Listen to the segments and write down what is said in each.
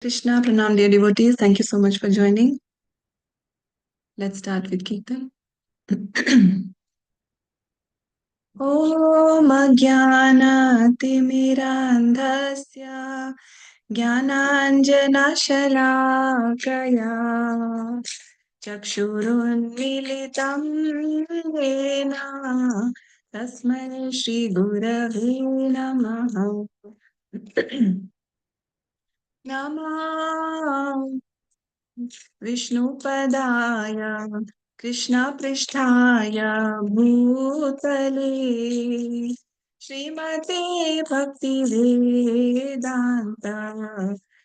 Krishna, Pranam, dear devotees. Thank you so much for joining. Let's start with Kirtan. Om Ajnanatimirandhasya Jnananjanashalakaya Chakshurunmilitam Yena Tasmai Shri Gurave Namaha. Namah Vishnupadaya Krishnapristhaya Bhutale Srimate Bhaktivedanta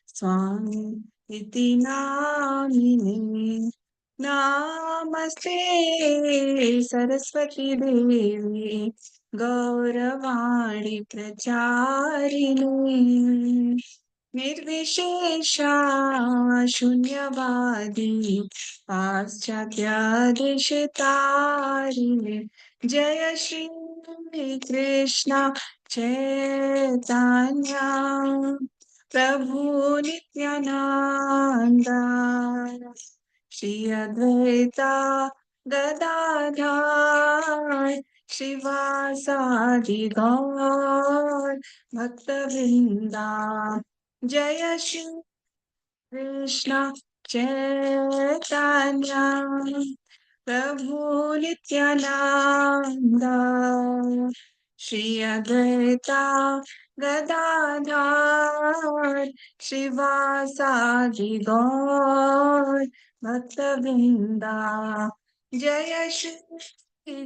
Swami Iti Namine Namaste Saraswati Devi Gauravani Pracharini निर्विशेषा शून्यवादी पाश्चात्यादिशतारिणे जय श्री कृष्ण चैतन्य प्रभु नित्यानंद श्री अद्वैता गदाधर श्रीवासादि गौर भक्तवृंदा जय श्री कृष्ण चैतन्य प्रभु नित्यानंद श्री अद्वैता गदाधर श्रीवासादि गौर भक्तवृंदा जय श्री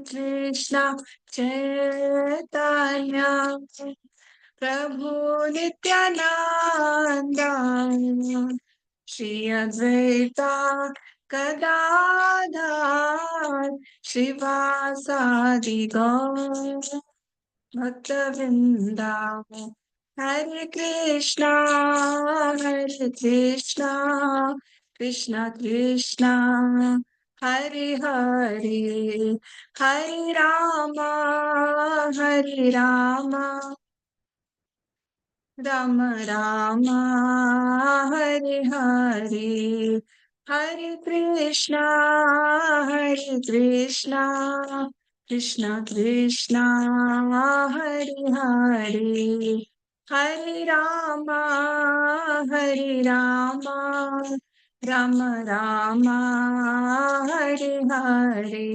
कृष्ण चैतन्य प्रभु नित्यानंद श्री अद्वैता गदाधर श्रीवासादि गौर भक्तवृंदा हरे कृष्णा कृष्णा कृष्णा हरे हरे हरे रामा राम राम हरे हरे हरे कृष्णा कृष्णा कृष्णा हरे हरे हरे राम राम राम हरे हरे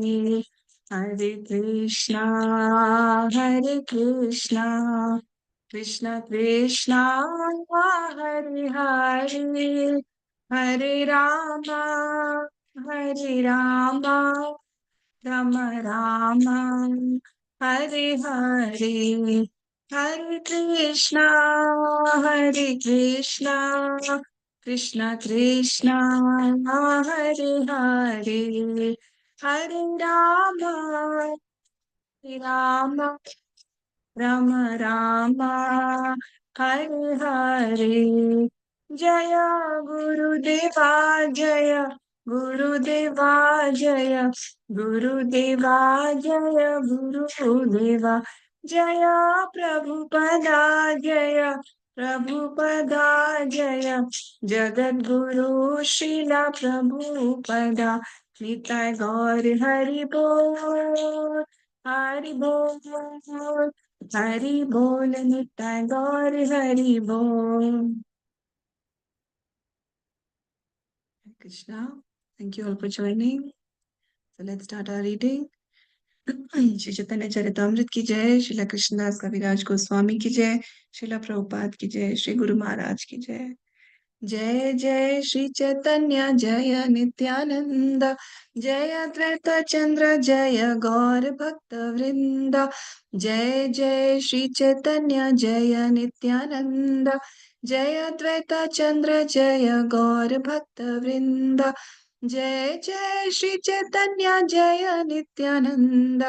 हरे कृष्णा कृष्णा कृष्णा हरे हरे हरे राम राम राम हरे हरे हरे कृष्णा कृष्णा कृष्णा हरे हरे हरे राम राम राम हरे हरे जय गुरुदेवा जय गुरुदेवा जय गुरुदेवा जय गुरुदेवा जय प्रभुपदा जय प्रभुपदा जय जगद्गुरु श्रीला प्रभुपदा निताय गौर हरि बोल हरि बोल हरि बोल निताय गौर हरि बोल. Hare Krishna. Thank you all for joining. So let's start our reading. Shri Chaitanya Charitamrita की जय, श्रीला कृष्णदास कविराज गोस्वामी की जय, श्रीला प्रभुपाद की जय, श्री गुरु महाराज की जय. जय जय श्री चैतन्य जय नित्यानंद जय अद्वैत चंद्र जय गौर भक्त वृंद जय जय श्री चैतन्य जय नित्यानंद जय अद्वैत चंद्र जय गौर भक्त वृंद जय जय श्री चैतन्य जय नित्यानंद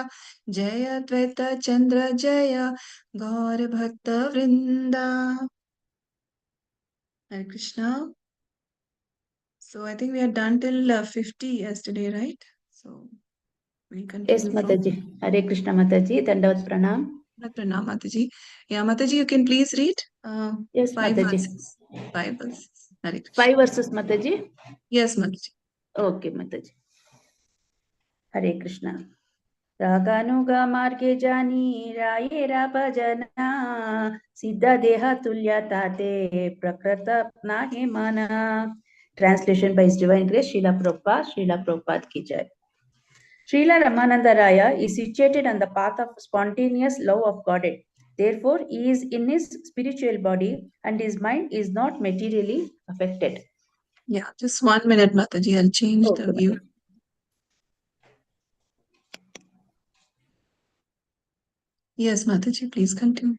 जय अद्वैत चंद्र जय गौर भक्त वृंदा. Hare Krishna. So I think we are done till 50 yesterday, right? So we continue. Yes, Mataji. Hare Krishna, Mataji. Dandavat Pranam. Pranam, Mataji. Yeah, Mataji, you can please read. Yes, 5 Mataji. verses. 5 verses. Hare Krishna. 5 verses, Mataji. Yes, Mataji. Okay, Mataji. Hare Krishna. रागानुगा मार्गे जानी रायेरा भजना सिद्ध देह तुल्य ताते प्रकृत नाहि माना. Translation by His Divine Grace, Srila Prabhupada ki jai. Srila Ramananda Raya is situated on the path of spontaneous love of Godhead. Therefore, he is in his spiritual body and his mind is not materially affected. Yeah, just 1 minute, Mataji. I'll change the Okay, view. Yes, Mataji, please continue.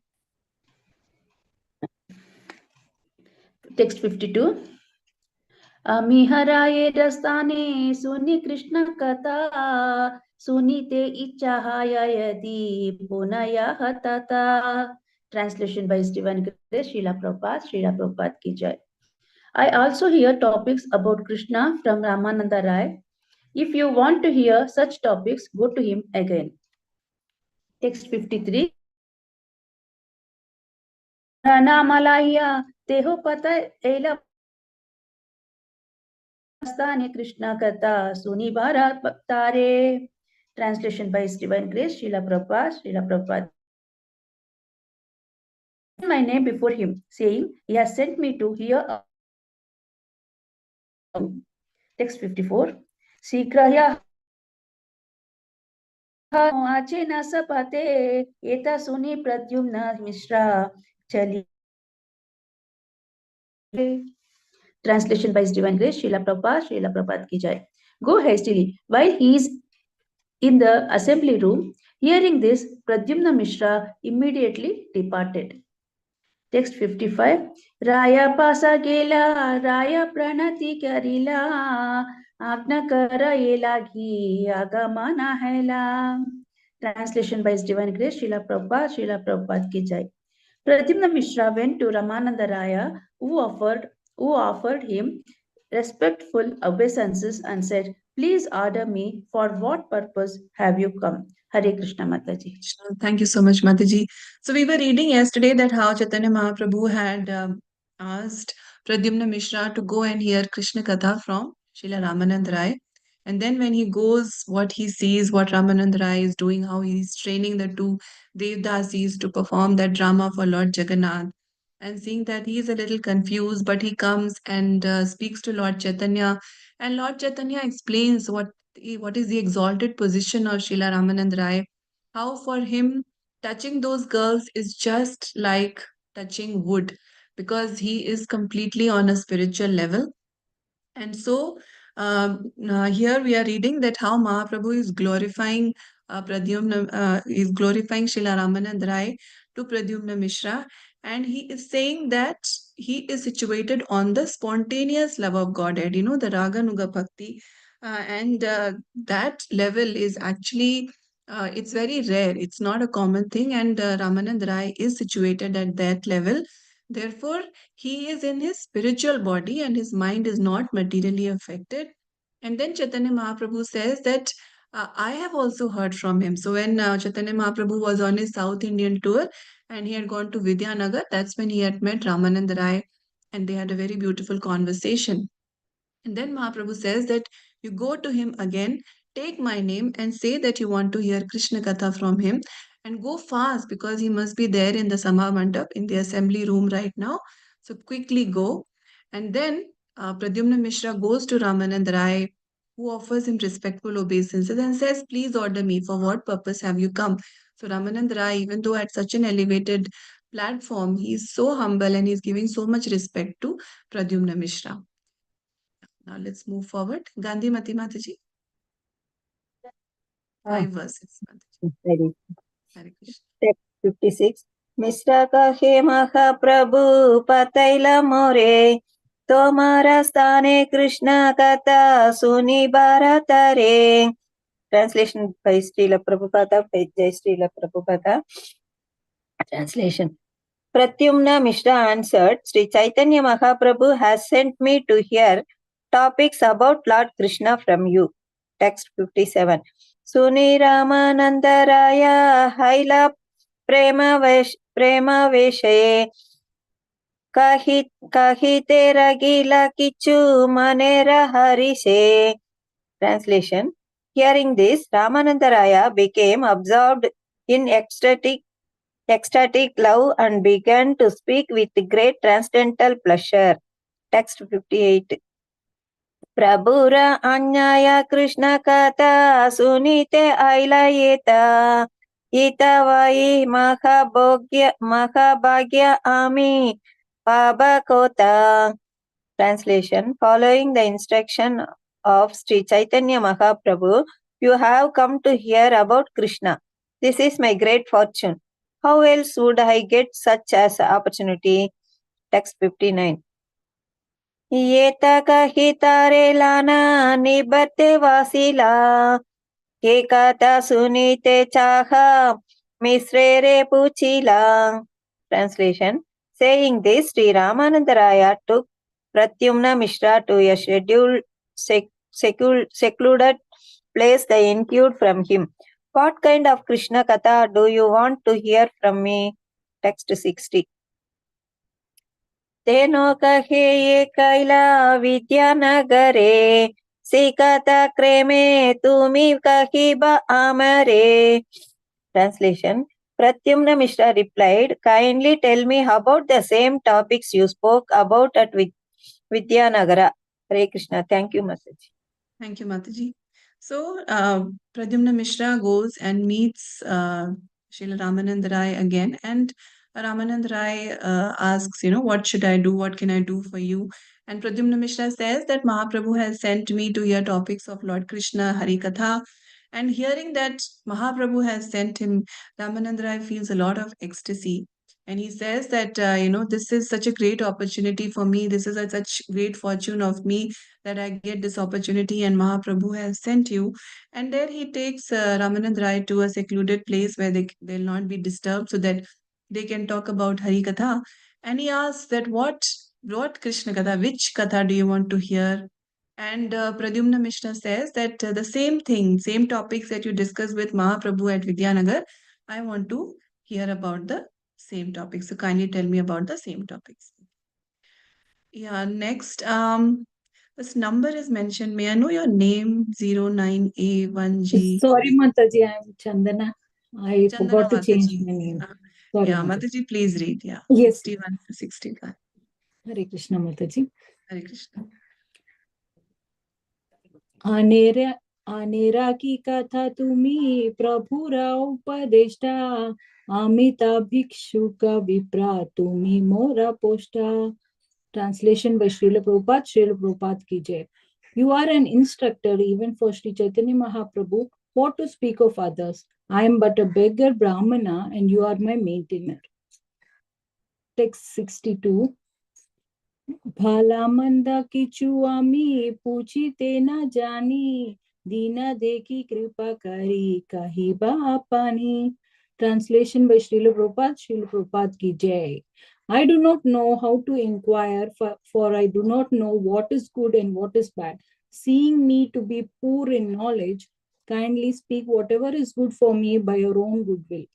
Text 52. अमिहराये दस्ताने सुनि कृष्ण कथा सुनीते इच्छाहाय यदि पुनया तथा. Translation by His Divine Grace, Srila Prabhupada ki jai. I also hear topics about Krishna from Ramananda Rai. If you want to hear such topics, go to him again. Text 53. Ranamalaya teho pata ela Stane Krishna Katha Suni Bharat Bhaktare. Translation by His Divine Grace, Srila Prabhupada. My name before him, saying, He has sent me to hear. Text 54. Sikraya Ache Nasapate Eta Suni Pradyumna Mishra Chali. Translation by His Divine Grace, Srila Prabhupada ki jai. Go hastily. While he is in the assembly room, hearing this, Pradyumna Mishra immediately departed. Text 55. Raya pasa gela, Raya pranati karila, Agna kara elagi, agamana hela. Translation by His Divine Grace, Srila Prabhupada ki jai. Pradyumna Mishra went to Ramananda Raya, who offered him respectful obeisances and said, Please order me, for what purpose have you come? Hare Krishna Mataji. Thank you so much, Mataji. So we were reading yesterday that how Chaitanya Mahaprabhu had asked Pradyumna Mishra to go and hear Krishna Katha from Srila Ramanand Rai. And then when he goes, what he sees, what Ramanand Rai is doing, how he's training the two Devdasis to perform that drama for Lord Jagannath. And seeing that he is a little confused, but he comes and speaks to Lord Chaitanya. And Lord Chaitanya explains what is the exalted position of Srila Ramanand Rai, how for him touching those girls is just like touching wood, because he is completely on a spiritual level. And so here we are reading that how Mahaprabhu is glorifying is glorifying Srila Ramanand Rai to Pradyumna Mishra, and he is saying that he is situated on the spontaneous love of Godhead, the Raganuga Bhakti, and that level is actually it's very rare. It's not a common thing, and Ramanand Rai is situated at that level. Therefore, he is in his spiritual body and his mind is not materially affected. And then Chaitanya Mahaprabhu says that I have also heard from him. So when Chaitanya Mahaprabhu was on his South Indian tour and he had gone to Vidyanagar, that's when he had met Ramanand Rai and they had a very beautiful conversation. And then Mahaprabhu says that you go to him again, take my name and say that you want to hear Krishna Katha from him, and go fast because he must be there in the Sama Mandap in the assembly room right now. So quickly go. And then Pradyumna Mishra goes to Ramanand Rai, who offers him respectful obeisances and says, Please order me, for what purpose have you come? So Ramanand Rai, even though at such an elevated platform, he is so humble and he's giving so much respect to Pradyumna Mishra. Now let's move forward. Gandhi Mati Mataji. 5 verses. Ready. Hare Krishna. Step 56. Mr. Kahe Mahaprabhu Pataila More Tomara Stane Krishna Kata Suni Bharatare. Translation by Srila Prabhupada, by Jai Srila Prabhupada. Translation. Pratyumna Mishra answered, Sri Chaitanya Mahaprabhu has sent me to hear topics about Lord Krishna from you. Text 57. Suni Ramanandaraya Haila Prema Veshaye kahite ragila kichu manera harise. Translation. Hearing this, Ramananda Raya became absorbed in ecstatic love and began to speak with great transcendental pleasure. Text 58. Prabhura Anyaya Krishna Kata Sunite Ailayeta Itavai Mahabhagya Ami Pabakota. Translation. Following the instruction of Sri Chaitanya Mahaprabhu, you have come to hear about Krishna. This is my great fortune. How else would I get such as opportunity? Text 59. Yeta kahitare lana nibate vasila Kekata sunite chaha misrere puchila. Translation. Saying this, Sri Ramananda Raya took Pratyumna Mishra to a scheduled secluded place they inquired from him. What kind of Krishna Katha do you want to hear from me? Text 60. Teno kahe ye kaila vidyanagare Sikata kreme tumi kahiba amare. Translation. Pratyumna Mishra replied, kindly tell me about the same topics you spoke about at Vidyanagara. Hare Krishna. Thank you, Mataji. Thank you, Mataji. So, Pradyumna Mishra goes and meets Srila Ramananda Rai again, and Ramananda Rai asks, what should I do? What can I do for you? And Pradyumna Mishra says that Mahaprabhu has sent me to hear topics of Lord Krishna, Hari Katha. And hearing that Mahaprabhu has sent him, Ramananda Rai feels a lot of ecstasy. And he says that, this is such a great opportunity for me. This is such great fortune of me that I get this opportunity and Mahaprabhu has sent you. And there he takes Ramanand Rai to a secluded place where they'll not be disturbed so that they can talk about Hari Katha. And he asks that what Krishna Katha, which Katha do you want to hear? And Pradyumna Mishra says that the same thing, same topics that you discussed with Mahaprabhu at Vidyanagar, I want to hear about the same topics. So kindly tell me about the same topics. Yeah, next, this number is mentioned. May I know your name? 09A1G. Sorry, Mataji, I am Chandana. I Chandana forgot to change Mataji. my name. Uh, Sorry, yeah, Mataji. Mataji, please read. Yeah, Yes. 61 to 61. Hare Krishna, Mataji. Hare Krishna. आनेरा की कथा तुम्ही प्रभुरा उपदेष्टा अमिता भिक्षुक विप्रा तुम्ही मोरा पोष्टा. Translation by Srila Prabhupada. Srila Prabhupada ki jai. You are an instructor even for Sri Chaitanya Mahaprabhu. What to speak of others? I am but a beggar Brahmana and you are my maintainer. Text 62. भला मंदा किचु आमी पूछीते न जानी दीना देखी कृपा करी कही बापानी. Translation by Srila Prabhupada. Srila Prabhupada ki jai. I do not know how to inquire, for I do not know what is good and what is bad. Seeing me to be poor in knowledge, kindly speak whatever is good for me by your own goodwill.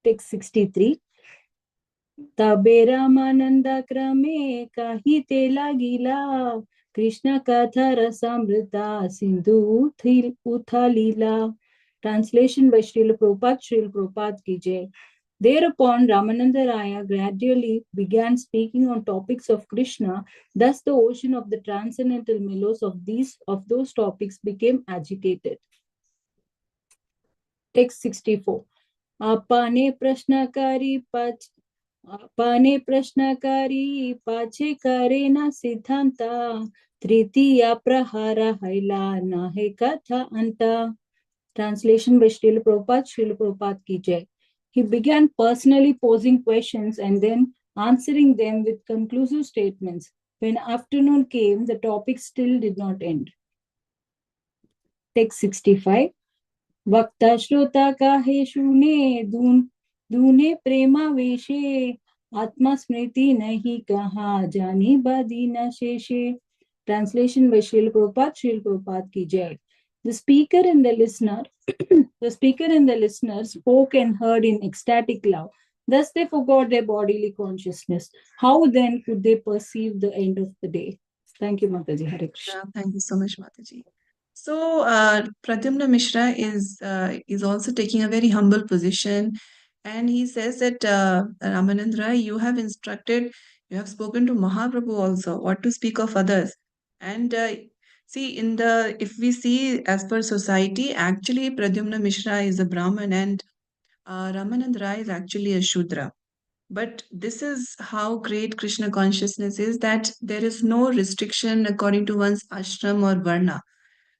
Text 63. तबे रामानंद क्रमे कहिते लागिला कृष्ण कथा रसामृता Sindhu उथलीला. Translation by Srila Prabhupada. Srila Prabhupada ki jai. Thereupon Ramananda Raya gradually began speaking on topics of Krishna. Thus the ocean of the transcendental mellows of those topics became agitated. Text 64. आपने प्रश्नकारी पाछे करे न सिद्धांता तृतीय प्रहार हैला न है कथा अंता. Translation by Srila Prabhupada. Srila Prabhupada ki jai. He began personally posing questions and then answering them with conclusive statements. When afternoon came, the topic still did not end. Text 65. वक्ता श्रोता काहे सुने दूने प्रेमावेशे आत्मा स्मृति नहीं कहा जानी बादी न शेषे. Translation by Srila Prabhupada. Srila Prabhupada ki jai. The speaker and the listener spoke and heard in ecstatic love. Thus they forgot their bodily consciousness. How then could they perceive the end of the day? Thank you, Mataji. Hare Krishna. Thank you so much, Mataji. So, Pradyumna Mishra is also taking a very humble position, and he says that Ramanandra, you have instructed, you have spoken to Mahaprabhu also, what to speak of others. And see, if we see as per society, actually Pradyumna Mishra is a Brahman and Ramanandra is actually a Shudra. But this is how great Krishna consciousness is, that there is no restriction according to one's ashram or varna.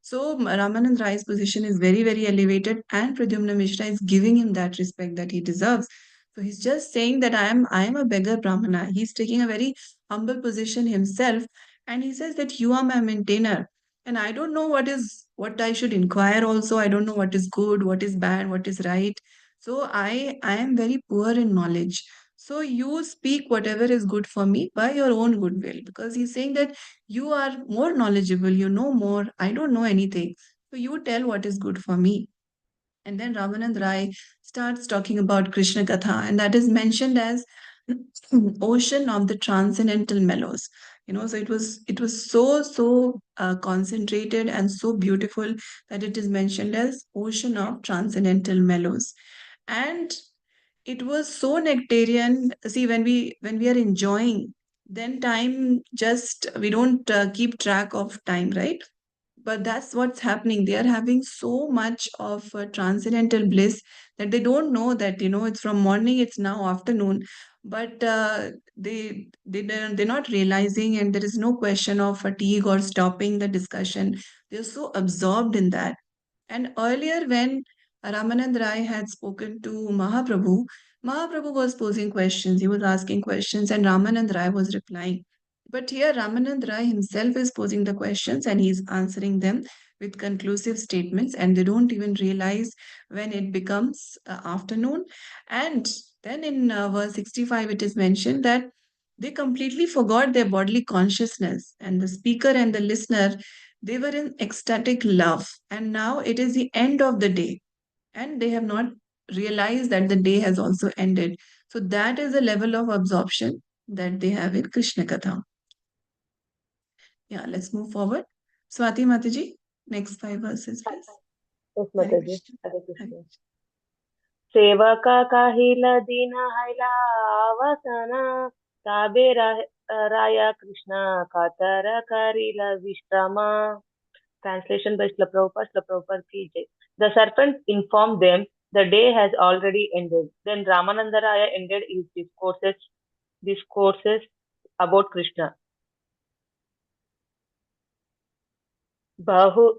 So Ramanand Rai's position is very, very elevated, and Pradyumna Mishra is giving him that respect that he deserves. So he's just saying that I am a beggar Brahmana. He's taking a very humble position himself, and he says that you are my maintainer. And I don't know what I should inquire also. I don't know what is good, what is bad, what is right. So I am very poor in knowledge. So you speak whatever is good for me by your own goodwill, because he's saying that you are more knowledgeable, you know more, I don't know anything. So you tell what is good for me. And then Ramanand Rai starts talking about Krishna Katha, and that is mentioned as ocean of the transcendental mellows. So it was so concentrated and so beautiful that it is mentioned as ocean of transcendental mellows. And it was so nectarian. See, when we are enjoying, then time just we don't keep track of time, right? But that's what's happening. They are having so much of transcendental bliss that they don't know that it's from morning, it's now afternoon. But they're not realizing, and there is no question of fatigue or stopping the discussion. They're so absorbed in that. And earlier, when Ramanand Rai had spoken to Mahaprabhu, Mahaprabhu was posing questions, he was asking questions, and Ramanand Rai was replying. But here, Ramanand Rai himself is posing the questions and he's answering them with conclusive statements, and they don't even realize when it becomes afternoon. And then in verse 65, it is mentioned that they completely forgot their bodily consciousness, and the speaker and the listener, they were in ecstatic love. And now it is the end of the day, and they have not realized that the day has also ended. So that is the level of absorption that they have in Krishna Katha. Yeah, let's move forward. Swati Mataji, next 5 verses, please. Yes, Hare Mataji. Krishna. Hare Hare Krishna. Krishna. सेवका काहिला दीन हैला आवासना ताबे राया कृष्ण कातर करिला विश्रामा. Translation by Srila Prabhupada ki jai. The serpent informed them the day has already ended. Then Ramananda Raya ended his discourses about Krishna. Bahu,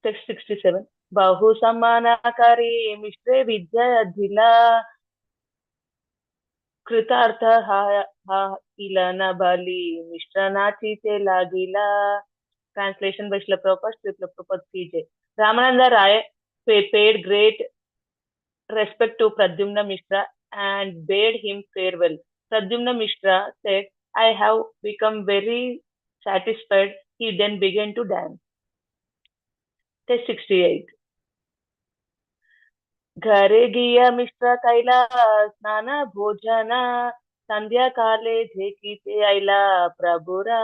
text 67. Bahu samanakari mishre vidya dhila कृतार्थ हा ilana bali mishranachi te lagila. Translation by Srila Prabhupada ki jai. Ramananda Rai paid great respect to Pradyumna Mishra and bade him farewell. Pradyumna Mishra said, I have become very satisfied. He then began to dance. Text 68. घरे गिया मिश्र कैला स्नान भोजन संध्या काले झेकीते आइला प्रभुरा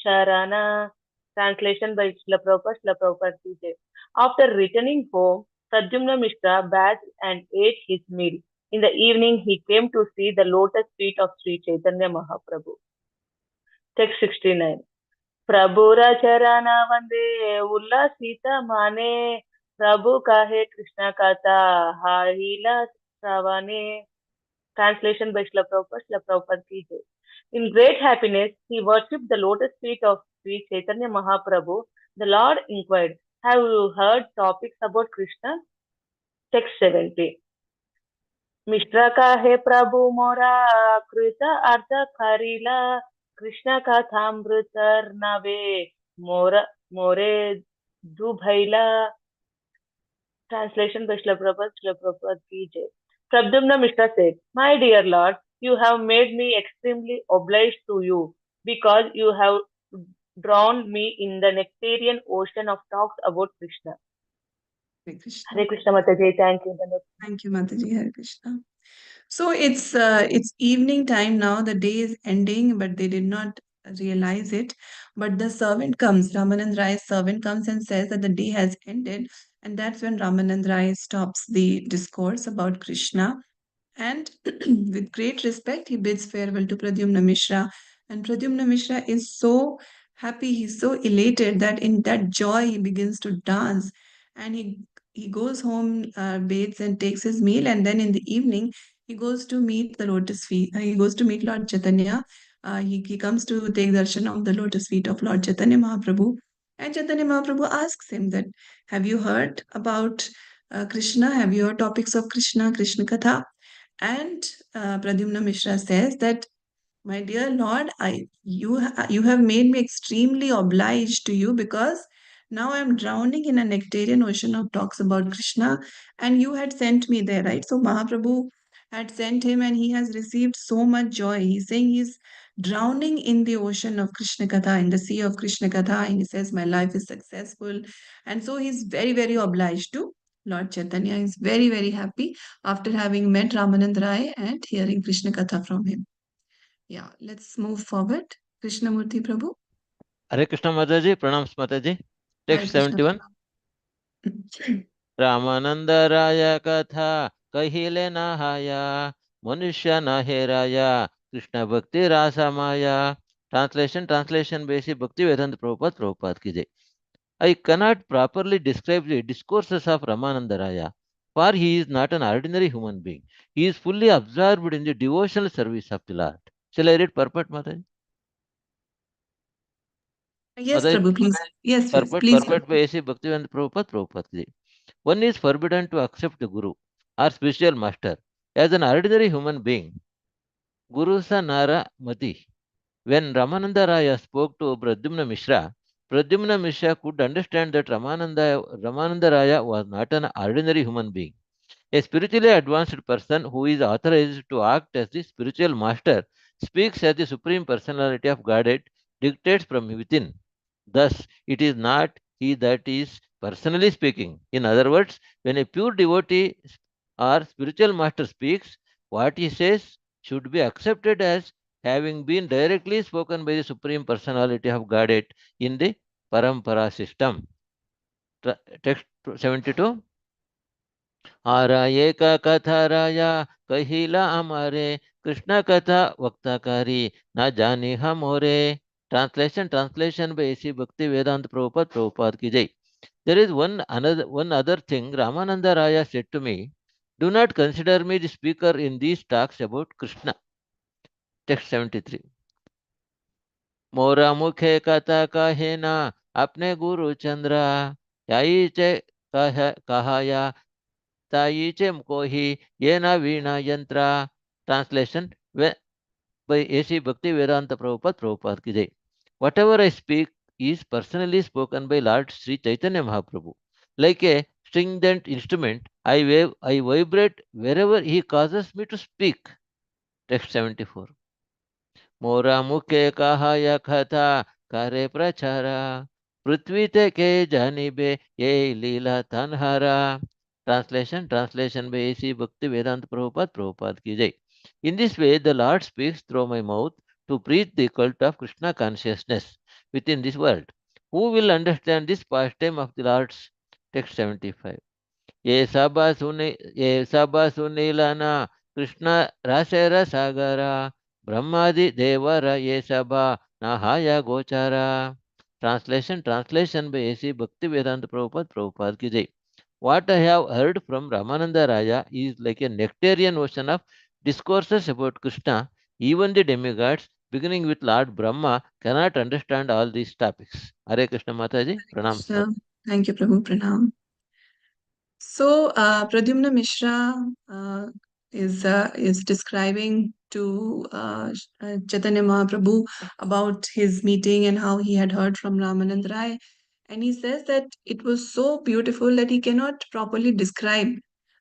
शरणा. Translation by Srila Prabhupada ki jai. After returning home, Pradyumna Mishra bathed and ate his meal. In the evening, he came to see the lotus feet of Sri Chaitanya Mahaprabhu. Text 69. Prabhura charana vande ullasita mane Prabhu kahe Krishna kata hahila savane. Translation by Srila Prabhupada ki jai. In great happiness, he worshipped the lotus feet of Sri Chaitanya Mahaprabhu. The Lord inquired, have you heard topics about Krishna? Text 70. Mishra का है प्रभु मोरा कृत अर्थ करिला कृष्ण कथामृत नवे मोरे दुभैला. Translation by Srila Prabhupada ki jai. Pradyumna Mishra said, my dear Lord, you have made me extremely obliged to you because you have drowned me in the nectarian ocean of talks about Krishna. Hare Krishna. Hare Krishna Mataji, thank you. Thank you, Mataji. Hare Krishna. So it's evening time now. The day is ending, but they did not realize it. But the servant comes. Ramanand Rai's servant comes and says that the day has ended, and that's when Ramanand Rai stops the discourse about Krishna. And with great respect, he bids farewell to Pradyumna Mishra. And Pradyumna Mishra is so happy, he's so elated that in that joy he begins to dance. And he goes home, bathes, and takes his meal. And then in the evening, he goes to meet the lotus feet. He goes to meet Lord Chaitanya. He comes to take darshan of the lotus feet of Lord Chaitanya Mahaprabhu. And Chaitanya Mahaprabhu asks him that, have you heard about Krishna? Have you heard topics of Krishna, Krishna Katha? And Pradyumna Mishra says that, my dear Lord, you have made me extremely obliged to you, because now I'm drowning in a nectarian ocean of talks about Krishna, and you had sent me there, right? So Mahaprabhu had sent him, and he has received so much joy. He's saying he's drowning in the ocean of Krishna Katha, in the sea of Krishna Katha, and he says, my life is successful. And so he's very, very obliged to Lord Chaitanya. He's very, very happy after having met Ramanand Rai and hearing Krishna Katha from him. Yeah, let's move forward. Krishnamurti Prabhu. Hare Krishna Mataji, Pranams Mataji. Hare Text Krishna 71. Ramanand राय कथा कहिले नहाया मनुष्य न हेराया कृष्ण भक्ति रासा माया. Translation basic Bhakti Vedanta Prabhupada ki jai. I cannot properly describe the discourses of Ramananda Raya, for he is not an ordinary human being. He is fully absorbed in the devotional service of the Lord. Shall I read purport, Mataji? Yes, Mataji, Prabhu, please. Yes, please. purport by A.C. Bhaktivedanta Prabhupada ki jai. One is forbidden to accept the Guru or spiritual master as an ordinary human being. Guru sa nara mati. When Ramananda Raya spoke to Pradyumna Mishra could understand that Ramananda Raya was not an ordinary human being. A spiritually advanced person who is authorized to act as the spiritual master speaks as the supreme personality of Godhead, dictates from within. Thus, it is not he that is personally speaking. In other words, when a pure devotee or spiritual master speaks, what he says should be accepted as having been directly spoken by the supreme personality of Godhead in the Parampara system. Text 72. आरा एक कथा राया कहिला हमारे कृष्ण कथा वक्ताकारी न जाने हम होरे. Translation by A.C. Bhakti Vedanta Prabhupada ki jai. There is one other thing Ramananda Raya said to me. Do not consider me the speaker in these talks about Krishna. Text 73. मोरा मुखे कथा कहे ना अपने गुरु चंद्रा याई चे कहा या Taiche Mkohi Yena Veena Yantra. Translation by A.C. Bhakti Vedanta Prabhupada ki jai. Whatever I speak is personally spoken by Lord Sri Chaitanya Mahaprabhu. Like a stringent instrument, I vibrate wherever he causes me to speak. Text 74. मोरा मुखे कहा या कथा करे प्रचारा पृथ्वी ते के जानिबे ये लीला तनहारा. Translation by A.C. Bhakti Vedanta Prabhupada ki jai. In this way, the Lord speaks through my mouth to preach the cult of Krishna consciousness within this world. Who will understand this pastime of the Lord's? Text 75. ये सब सुनीलना कृष्ण रसेर सागरा ब्रह्मादि देवर ये सभा नहाया गोचारा. Translation by A.C. Bhakti Vedanta Prabhupada ki jai. What I have heard from Ramananda Raya is like a nectarian ocean of discourses about Krishna. Even the demigods, beginning with Lord Brahma, cannot understand all these topics. Hare Krishna Mataji, Pranam. Krishna. Thank you, Prabhu. Pranam. So, Pradyumna Mishra is describing to Chaitanya Mahaprabhu about his meeting and how he had heard from Ramanand Rai. And he says that it was so beautiful that he cannot properly describe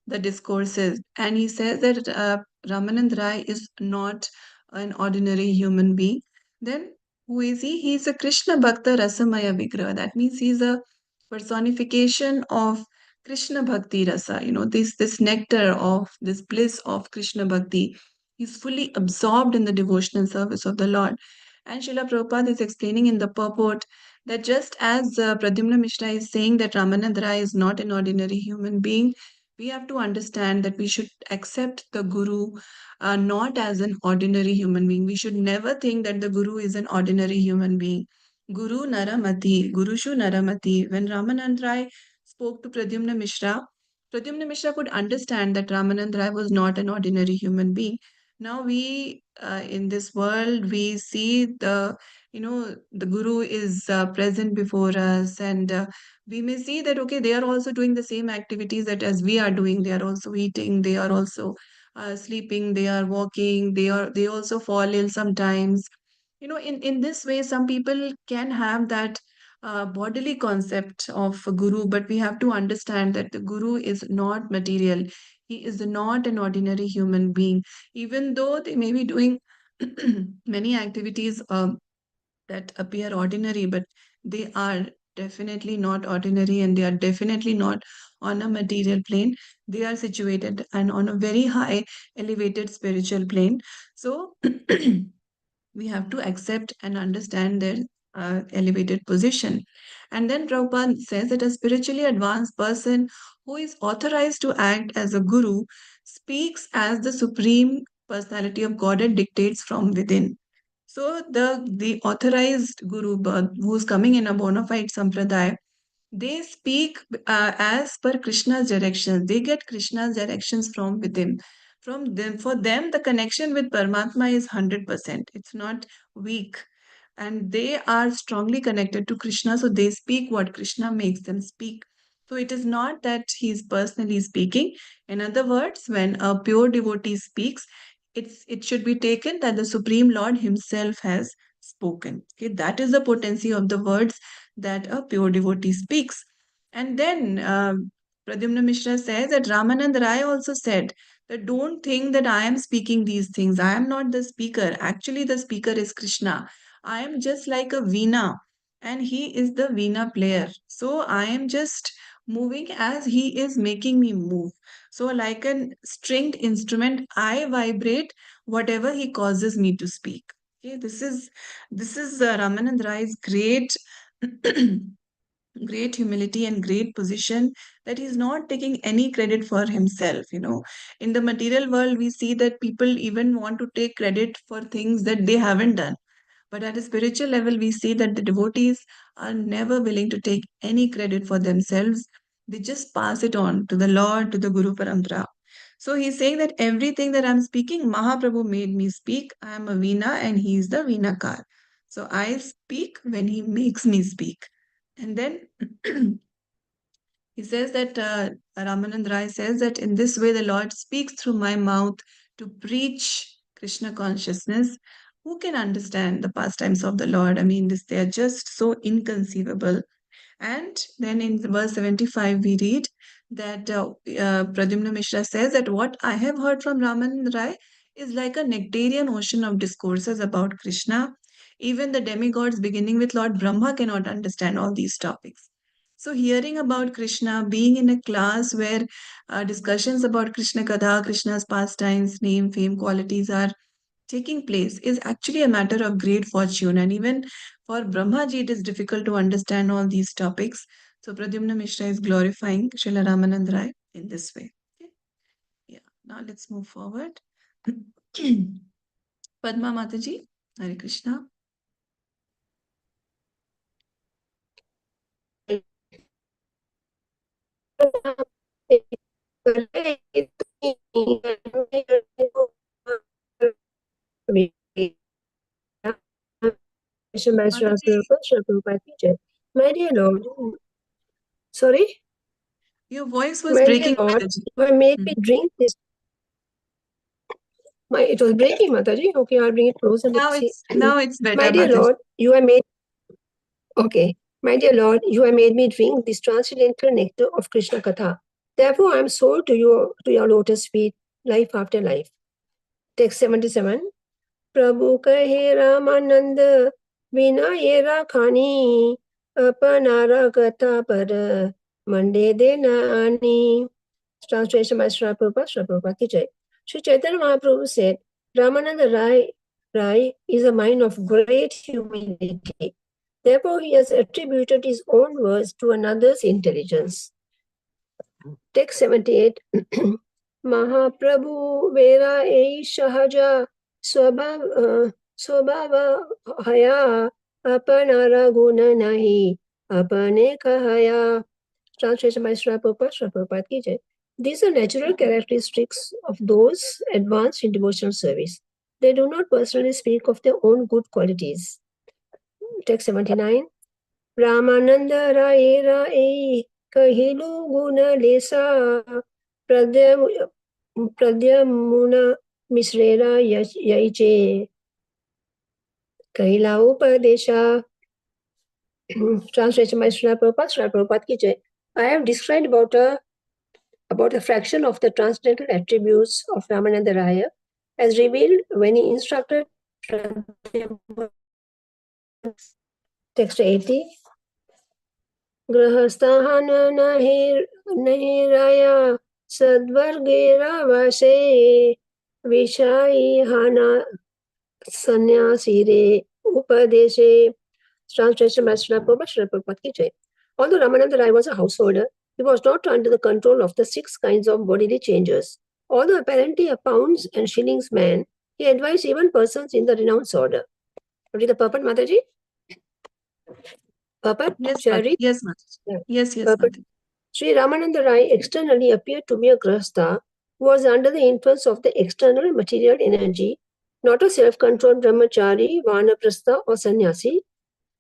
the discourses. And he says that Ramanand Rai is not an ordinary human being. Then who is he? He is a Krishna Bhakta Rasamaya Vigraha. That means he is a personification of Krishna Bhakti Rasa, this nectar of this bliss of Krishna Bhakti. He's fully absorbed in the devotional service of the Lord. And Srila Prabhupada is explaining in the purport that just as Pradyumna Mishra is saying that Ramanand Rai is not an ordinary human being, we have to understand that we should accept the Guru not as an ordinary human being. We should never think that the Guru is an ordinary human being. Guru Naramati, Gurushu Naramati. When Ramanand Rai spoke to Pradyumna Mishra could understand that Ramanand Rai was not an ordinary human being. Now we, in this world, we see the Guru is present before us, and we may see that, okay, they are also doing the same activities that as we are doing. They are also eating, they are also sleeping, they are walking, they also fall ill sometimes. In this way, some people can have that bodily concept of a guru, but we have to understand that the guru is not material. He is not an ordinary human being, even though they may be doing many activities that appear ordinary, but they are definitely not ordinary, and they are definitely not on a material plane. They are situated and on a very high elevated spiritual plane. So we have to accept and understand their elevated position. And then Prabhupada says that a spiritually advanced person who is authorized to act as a guru speaks as the supreme personality of God and dictates from within. So the authorized guru who's coming in a bona fide sampradaya, they speak as per Krishna's directions. They get Krishna's directions from within. From them, for them, the connection with Paramatma is 100%. It's not weak. And they are strongly connected to Krishna, so they speak what Krishna makes them speak. So it is not that he is personally speaking. In other words, when a pure devotee speaks, it should be taken that the Supreme Lord himself has spoken. Okay, that is the potency of the words that a pure devotee speaks. And then Pradyumna Mishra says that Ramanand Rai also said that don't think that I am speaking these things. I am not the speaker. Actually, the speaker is Krishna. I am just like a veena, and he is the veena player. So I am just moving as he is making me move. So, like a stringed instrument, I vibrate whatever he causes me to speak. Okay, this is Ramanand Rai's great great humility and great position, that he's not taking any credit for himself. In the material world, we see that people even want to take credit for things that they haven't done, but at a spiritual level, we see that the devotees are never willing to take any credit for themselves. They just pass it on to the Lord, to the Guru Parampara. So he's saying that everything that I'm speaking, Mahaprabhu made me speak. I am a Veena and he's the Veenakar. So I speak when he makes me speak. And then he says that Ramanand Rai says that in this way the Lord speaks through my mouth to preach Krishna consciousness. Who can understand the pastimes of the Lord? I mean, they are just so inconceivable. And then in verse 75, we read that Pradyumna Mishra says that what I have heard from Ramanand Rai is like a nectarian ocean of discourses about Krishna. Even the demigods, beginning with Lord Brahma, cannot understand all these topics. So, hearing about Krishna, being in a class where discussions about Krishna Katha, Krishna's pastimes, name, fame, qualities are taking place is actually a matter of great fortune. And even for Brahmaji, it is difficult to understand all these topics. So Pradyumna Mishra is glorifying Srila Ramanand Rai in this way. Okay? Yeah. Now let's move forward. Padma Mataji, Hare Krishna. My dear Lord, sorry? Your voice was My breaking, dear Lord, Mataji. you have made me drink this. It was breaking, Mataji. Okay, I'll bring it closer. Now it's better, My dear Mataji. Lord, you have made. Okay, my dear Lord, you have made me drink this transcendental nectar of Krishna Katha. Therefore, I am sold to your lotus feet, life after life. Text 77. Prabhu kahe Ramanand vina ye rakhani apana ragata par Mande de Nani. Translation by Srila Prabhupada ki jai. Sri Chaitanya Mahaprabhu said, Ramananda Rai is a mind of great humility. Therefore, he has attributed his own words to another's intelligence. Text 78. Mahaprabhu Vera Ei Shahaja Swabhava Haya Apanara Guna Nahi Apane Kahaya. Translation by Srila Prabhupada ki jai. These are natural characteristics of those advanced in devotional service. They do not personally speak of their own good qualities. Text 79. Ramananda Rai Rai Kahilu Guna Lesa Pradyamuna Misrera Yaiche Kahila Upadesha. Translation by Srila Prabhupada ki jai. I have described about a fraction of the transcendental attributes of Ramananda Raya as revealed when he instructed text 80. Grahastahana Nahiraya Sadvargera Vase Vishai Hana Sanyasire Upadeshe. Translation by Srila Prabhupada ki jai. Although Ramananda Rai was a householder, he was not under the control of the 6 kinds of bodily changers. Although apparently a pounds and shillings man, he advised even persons in the renounced order. Read the purport, Mataji. Purport? Yes, Shall I read? yes, Mataji. Yeah. Yes, Purport. Mataji. Sri Ramananda Rai externally appeared to be a grahastha who was under the influence of the external material energy, not a self-controlled brahmachari, vanaprastha or sannyasi.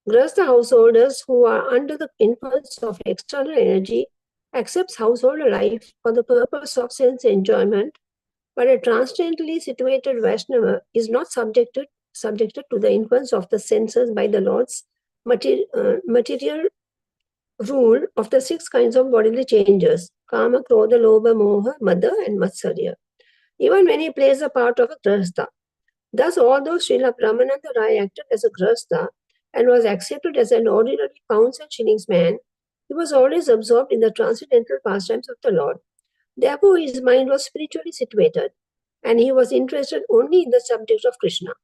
Grahastha householders who are under the influence of external energy accepts household life for the purpose of sense enjoyment, but a transcendently situated Vaishnava is not subjected to the influence of the senses by the Lord's material rule of the 6 kinds of bodily changes, Kama, Krodha, Lobha, Moha, Mada and Matsarya, even when he plays the part of a grahastha. Thus, although Srila Ramananda Rai acted as a grahastha and was accepted as an ordinary pounds and shillings man, he was always absorbed in the transcendental pastimes of the Lord. Therefore, his mind was spiritually situated, and he was interested only in the subject of Krishna.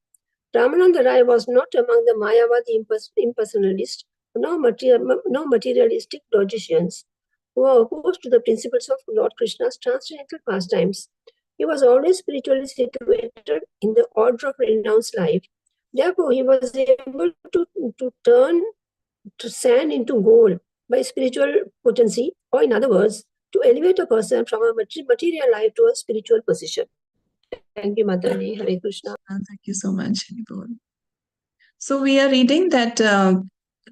Ramananda Rai was not among the Mayavadi impersonalists, nor materialistic logicians who were opposed to the principles of Lord Krishna's transcendental pastimes. He was always spiritually situated in the order of renounced life. Therefore, he was able to turn sand into gold by spiritual potency, or in other words, to elevate a person from a material life to a spiritual position. Thank you, Mataji. Hare Krishna. Thank you so much, Haribol. So we are reading that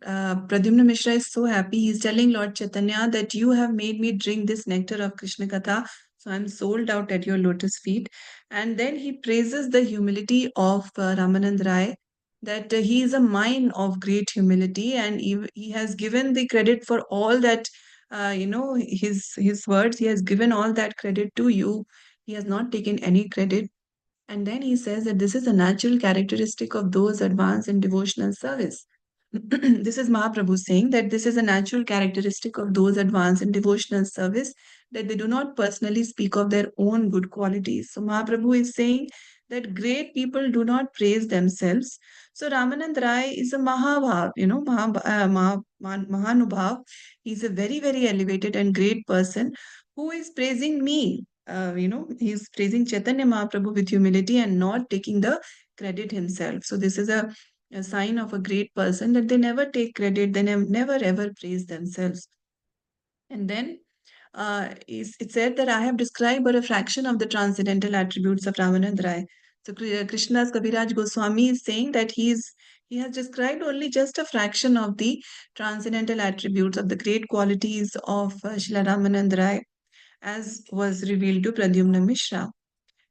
Pradyumna Mishra is so happy. He's telling Lord Chaitanya that you have made me drink this nectar of Krishna Katha. So I'm sold out at your lotus feet. And then he praises the humility of Ramanand Rai, that he is a mine of great humility, and he has given the credit for all that, his words. He has given all that credit to you. He has not taken any credit. And then he says that this is a natural characteristic of those advanced in devotional service. This is Mahaprabhu saying that this is a natural characteristic of those advanced in devotional service, that they do not personally speak of their own good qualities. So Mahaprabhu is saying that great people do not praise themselves. So Ramanand Rai is a Mahabhav, Mahanubhav. He's a very, very elevated and great person who is praising me. He's praising Chaitanya Mahaprabhu with humility and not taking the credit himself. So this is a sign of a great person, that they never take credit, they never ever praise themselves. And then it said that I have described but a fraction of the transcendental attributes of Ramanand Rai. So Krishna's Kaviraj Goswami is saying that he has described only just a fraction of the transcendental attributes of the great qualities of Srila Ramanand Rai, as was revealed to Pradyumna Mishra.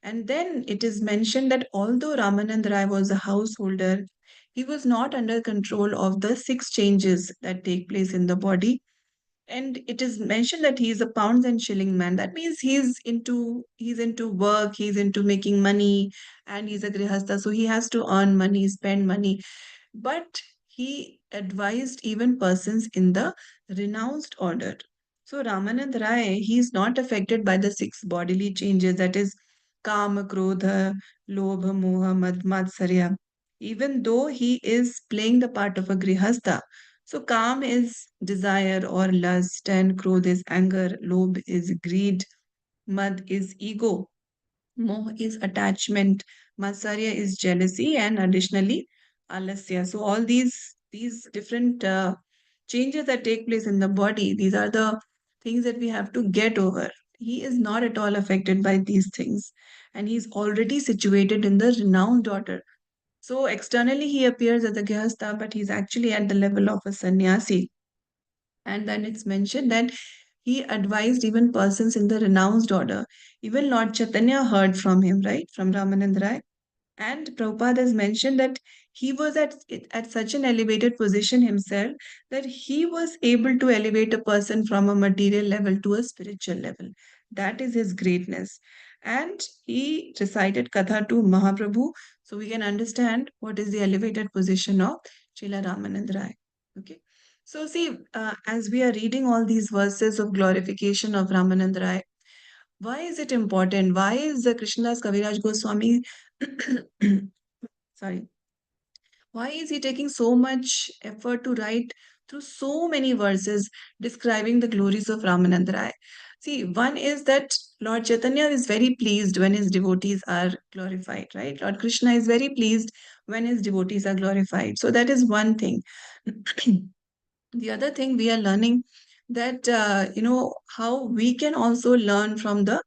And then it is mentioned that although Ramanand Rai was a householder, he was not under control of the 6 changes that take place in the body. And it is mentioned that he is a pounds and shilling man. That means he's into work, he's into making money, and he's a grihastha, so he has to earn money, spend money. But he advised even persons in the renounced order. So Ramanand Rai, he is not affected by the 6 bodily changes, that is Kama, Krodha, Lobha, Moha, Mad, Matsarya. Even though he is playing the part of a Grihastha. So Kam is desire or lust, and Krodh is anger, Lobh is greed, Mad is ego, Moh is attachment, Matsarya is jealousy, and additionally Alasya. So all these different changes that take place in the body, these are the things that we have to get over. He is not at all affected by these things, and he's already situated in the renounced order. So externally he appears as a Grihastha, but he's actually at the level of a sannyasi. And then it's mentioned that he advised even persons in the renounced order. Even Lord Chaitanya heard from him, right? From Ramanand Rai. And Prabhupada has mentioned that he was at such an elevated position himself that he was able to elevate a person from a material level to a spiritual level. That is his greatness. And he recited Katha to Mahaprabhu, so we can understand what is the elevated position of Srila Ramanand Rai. Okay. So see, as we are reading all these verses of glorification of Ramanand Rai, why is it important? Why is the Krishnadas Kaviraj Goswami sorry, why is he taking so much effort to write through so many verses describing the glories of Ramananda Rai? See, one is that Lord Chaitanya is very pleased when his devotees are glorified, right? Lord Krishna is very pleased when his devotees are glorified. So that is one thing. The other thing we are learning that how we can also learn from the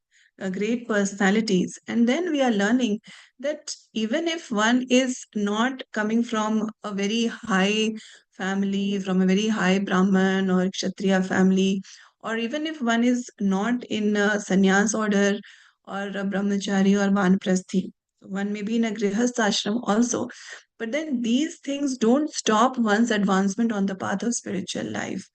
great personalities, and then we are learning that even if one is not coming from a very high family, from a very high Brahman or Kshatriya family, or even if one is not in a sannyas order or a brahmachari or vanprasthi, one may be in a grihastha ashram also, but then these things don't stop one's advancement on the path of spiritual life.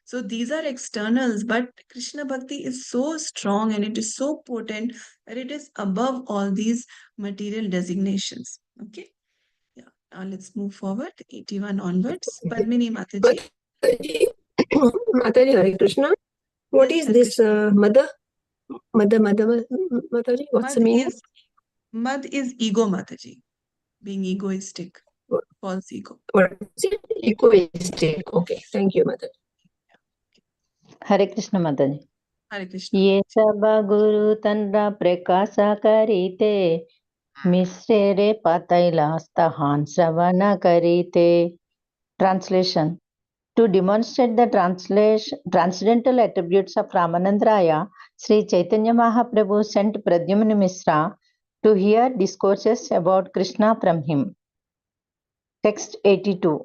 So these are externals, but Krishna Bhakti is so strong and it is so potent that it is above all these material designations. Okay. Yeah. Now let's move forward. 81 onwards. Padmini Mataji. Mataji, Mataji, Hare Krishna. What Yes, is Hare this Krishna. Mataji? What's the Mad meaning? is ego, Mataji. Being egoistic, false ego. What is it? Egoistic. Okay, thank you, Mataji. हरे कृष्ण माताजी Hare Krishna. ये सब गुरु तंद्र प्रकाश करीते मिश्रे रे पतैलास्तहान श्रवण करीते. Translation. To demonstrate the transcendental attributes of Ramanandraya, Sri Chaitanya Mahaprabhu sent Pradyumna Mishra to hear discourses about Krishna from him. Text 82.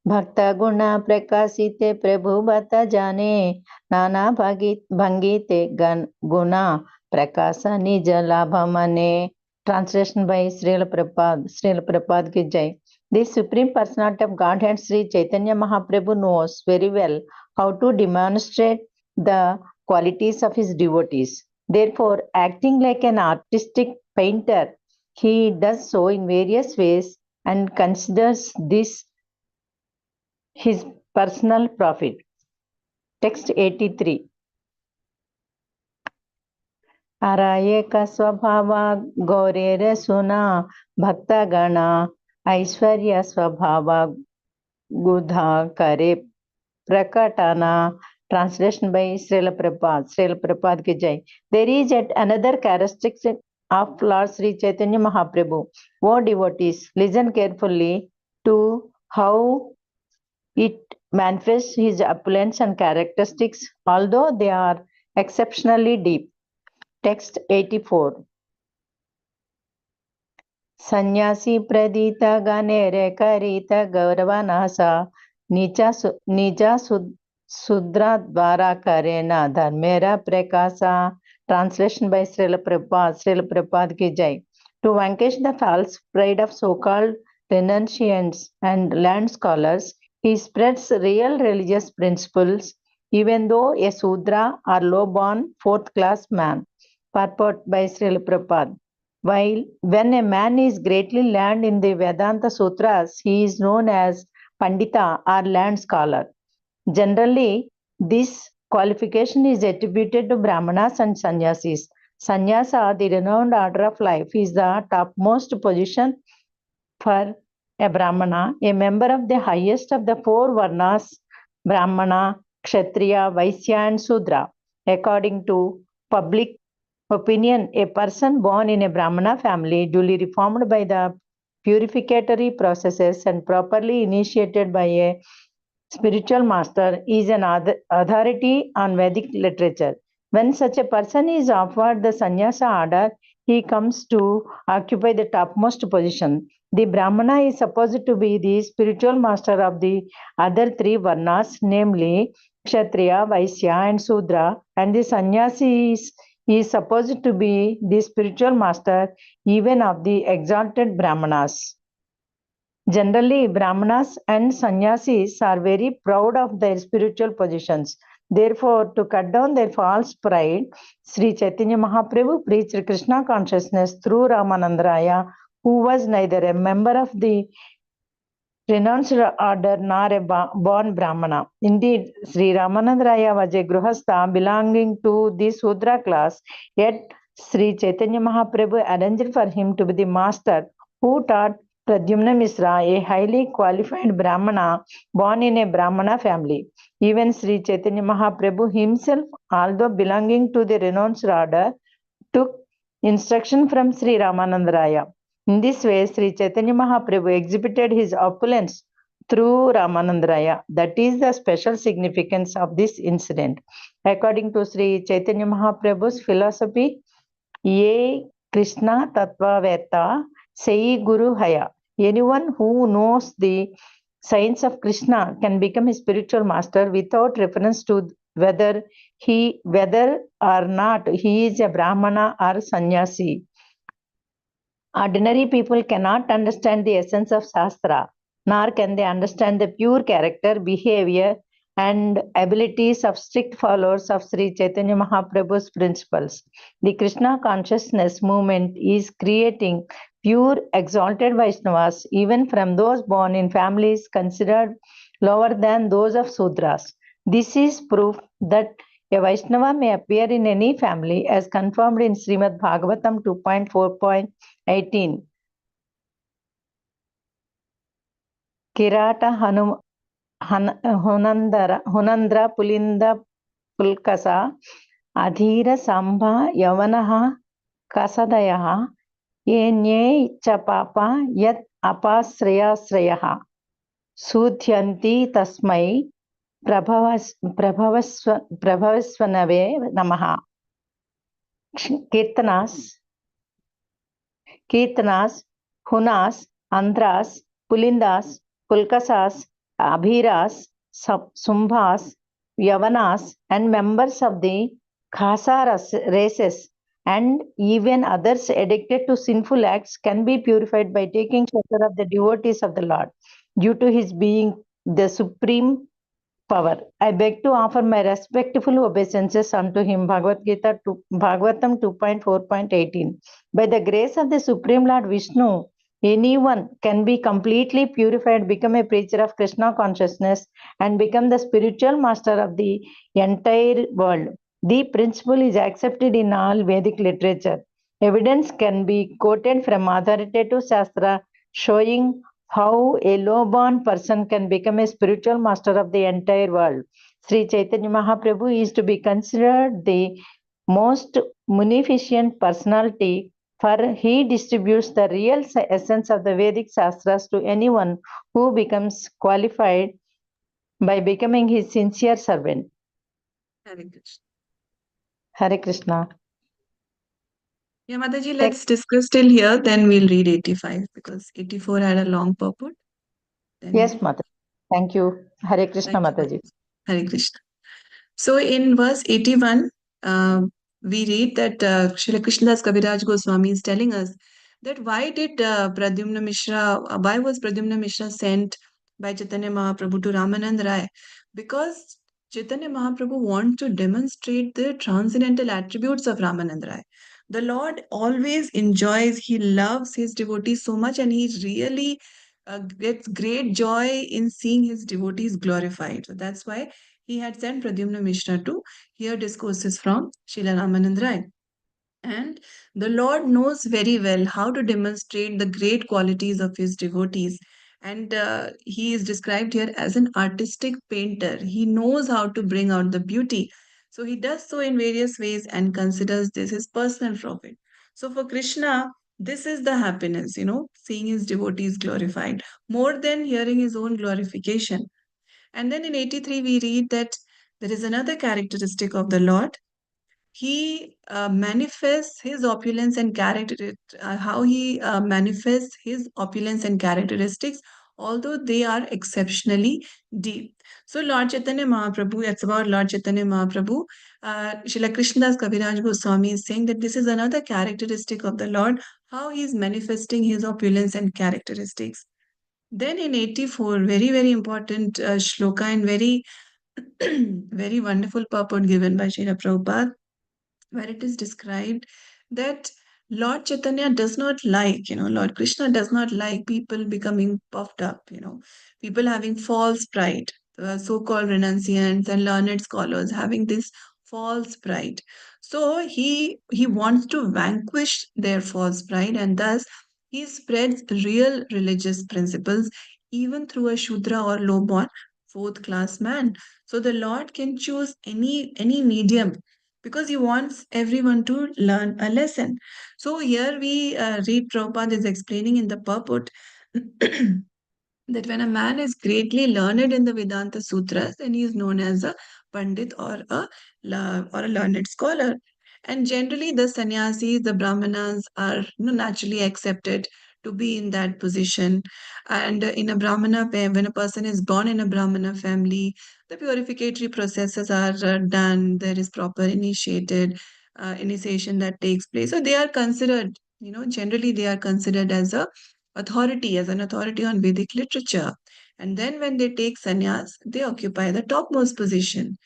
भक्त गुण प्रकाशिते प्रभु बत जाने नाना भंगिते गुना प्रकाश निज लाभ मने. Translation by Srila Prabhupada ki jai. The Supreme Personality of Godhead Sri Chaitanya Mahaprabhu knows very well how to demonstrate the qualities of his devotees. Therefore, acting like an artistic painter, he does so in various ways and considers this his personal profit. Text 83. अराये का स्वभाव गौरेर सुना भक्त गणा ऐश्वर्य स्वभाव गुधा करे प्रकटना. Translation by Srila Prabhupada ki jai. There is yet another characteristic of Lord Sri Chaitanya Mahaprabhu. O devotees, listen carefully to how it manifests his opulence and characteristics, although they are exceptionally deep. Text 84. Sannyasi pradita ganere karita gauravanasa nija sudra dvara karena dharmera prakasa. Translation by Srila Prabhupada ki jai. To vanquish the false pride of so-called renunciants and land scholars, he spreads real religious principles, even though a Sudra or low-born fourth-class man. Purport by Srila Prabhupada. While when a man is greatly learned in the Vedanta Sutras, he is known as Pandita or land scholar. Generally, this qualification is attributed to Brahmanas and Sannyasis. Sannyasa, the renowned order of life, is the topmost position for a Brahmana, a member of the highest of the four Varnas, Brahmana, Kshatriya, Vaisya, and Sudra. According to public opinion, a person born in a Brahmana family, duly reformed by the purificatory processes and properly initiated by a spiritual master, is an authority on Vedic literature. When such a person is offered the sannyasa order, he comes to occupy the topmost position. The Brahmana is supposed to be the spiritual master of the other three varnas, namely Kshatriya, Vaisya, and Sudra, and the sannyasi is supposed to be the spiritual master even of the exalted Brahmanas. Generally, Brahmanas and Sannyasis are very proud of their spiritual positions. Therefore, to cut down their false pride, Sri Chaitanya Mahaprabhu preached Krishna consciousness through Ramanandaraya, who was neither a member of the renounced order nor a born Brahmana. Indeed, Sri Ramanandaraya was a Gruhastha belonging to the Sudra class, yet Sri Chaitanya Mahaprabhu arranged for him to be the master who taught Pradyumna Misra, a highly qualified Brahmana born in a Brahmana family. Even Sri Chaitanya Mahaprabhu himself, although belonging to the renounced order, took instruction from Sri Ramanandaraya. In this way, Sri Chaitanya Mahaprabhu exhibited his opulence through Ramanandaraya. That is the special significance of this incident. According to Sri Chaitanya Mahaprabhu's philosophy, Ye Krishna Tattva Veta Sei Guru Haya. Anyone who knows the science of Krishna can become a spiritual master without reference to whether or not he is a Brahmana or sannyasi. Ordinary people cannot understand the essence of Shastra, nor can they understand the pure character, behavior, and abilities of strict followers of Sri Chaitanya Mahaprabhu's principles. The Krishna consciousness movement is creating pure, exalted Vaishnavas, even from those born in families considered lower than those of Sudras. This is proof that a Vaishnava may appear in any family as confirmed in Srimad Bhagavatam 2.4.18. Kirata Hunandra Pulinda Pulkasa Adhira Sambha Yavanaha Kasadayaha Yenye Chapapa Yat Apasrayasrayaha Sudhyanti Tasmai Prabhavasvanave Namaha. Kirtanas, Hunas, Andhras, Pulindas, Pulkasas, Abhiras, Sumbhas, Yavanas, and members of the Khasa races, and even others addicted to sinful acts can be purified by taking shelter of the devotees of the Lord, due to his being the supreme power. I beg to offer my respectful obeisances unto him. Bhagavatam 2.4.18. By the grace of the Supreme Lord Vishnu, anyone can be completely purified, become a preacher of Krishna consciousness, and become the spiritual master of the entire world. The principle is accepted in all Vedic literature. Evidence can be quoted from authoritative Shastra showing how a low-born person can become a spiritual master of the entire world. Sri Chaitanya Mahaprabhu is to be considered the most munificent personality, for he distributes the real essence of the Vedic Shastras to anyone who becomes qualified by becoming his sincere servant. Hare Krishna. Hare Krishna. Yeah, Mataji, let's discuss till here, then we'll read 85 because 84 had a long purport. Then Yes, Mataji. Thank you. Hare Krishna, thank you, Mataji. Hare Krishna. So in verse 81, we read that Srila Krishnadas Kaviraj Goswami is telling us that why was Pradyumna Mishra sent by Chaitanya Mahaprabhu to Ramanand Rai? Because Chaitanya Mahaprabhu wants to demonstrate the transcendental attributes of Ramanand Rai. The Lord always enjoys, he loves his devotees so much, and he really gets great joy in seeing his devotees glorified. So that's why he had sent Pradyumna Mishra to hear discourses from Srila Ramanand Rai. And the Lord knows very well how to demonstrate the great qualities of his devotees. And he is described here as an artistic painter. He knows how to bring out the beauty. So he does so in various ways and considers this his personal profit. So for Krishna, this is the happiness, seeing his devotees glorified, more than hearing his own glorification. And then in 83, we read that there is another characteristic of the Lord. He manifests his opulence and how he manifests his opulence and characteristics, although they are exceptionally deep. So Lord Chaitanya Mahaprabhu, it's about Lord Chaitanya Mahaprabhu. Srila Krishnadas Kaviraj Goswami is saying that this is another characteristic of the Lord, how he is manifesting his opulence and characteristics. Then in 84, very, very important shloka and very, very wonderful purport given by Srila Prabhupada, where it is described that Lord Chaitanya does not like, Lord Krishna does not like people becoming puffed up, people having false pride, the so-called renunciants and learned scholars having this false pride. So he wants to vanquish their false pride, and thus he spreads real religious principles even through a Shudra or low-born fourth class man. So the Lord can choose any medium because he wants everyone to learn a lesson. So here we read Prabhupada is explaining in the purport that when a man is greatly learned in the Vedanta Sutras, then he is known as a Pandit or a learned scholar. And generally, the sannyasis, the brahmanas are naturally accepted to be in that position. And in a brahmana, when a person is born in a brahmana family, the purificatory processes are done. There is proper initiation that takes place. So they are considered, generally they are considered as an authority on Vedic literature. And then when they take sannyas, they occupy the topmost position.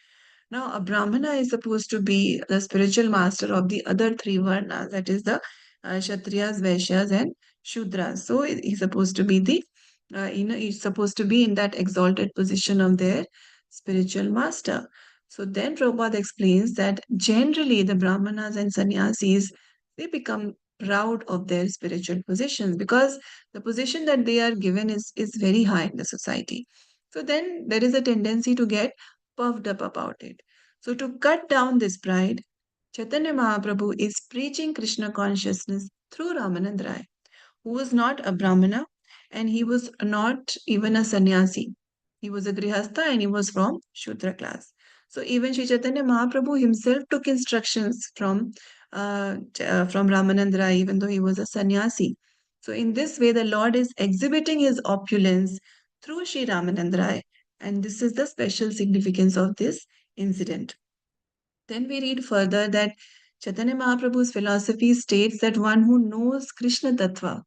Now, a Brahmana is supposed to be the spiritual master of the other three varnas, that is the Kshatriyas, Vaishyas, and Shudras. So he's supposed to be he's supposed to be in that exalted position of their spiritual master. So then Prabhupada explains that generally the Brahmanas and Sannyasis, they become proud of their spiritual positions because the position that they are given is very high in the society. So then there is a tendency to get puffed up about it. So, to cut down this pride, Chaitanya Mahaprabhu is preaching Krishna consciousness through Ramanand Rai, who was not a Brahmana and he was not even a sannyasi. He was a Grihastha and he was from Shudra class. So, even Sri Chaitanya Mahaprabhu himself took instructions from Ramanand Rai, even though he was a sannyasi. So, in this way, the Lord is exhibiting his opulence through Sri Ramanand Rai, and this is the special significance of this incident. Then we read further that Chaitanya Mahaprabhu's philosophy states that one who knows Krishna Tattva,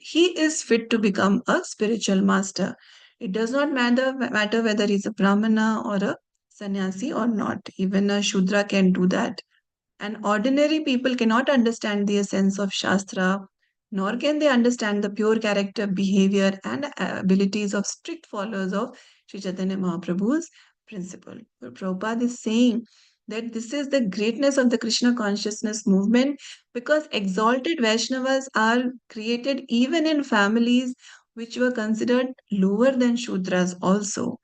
he is fit to become a spiritual master. It does not matter whether he's a Brahmana or a sannyasi or not. Even a Shudra can do that. And ordinary people cannot understand the essence of Shastra, nor can they understand the pure character, behavior, and abilities of strict followers of Sri Chaitanya Mahaprabhu's principle. But Prabhupada is saying that this is the greatness of the Krishna consciousness movement because exalted Vaishnavas are created even in families which were considered lower than Shudras also.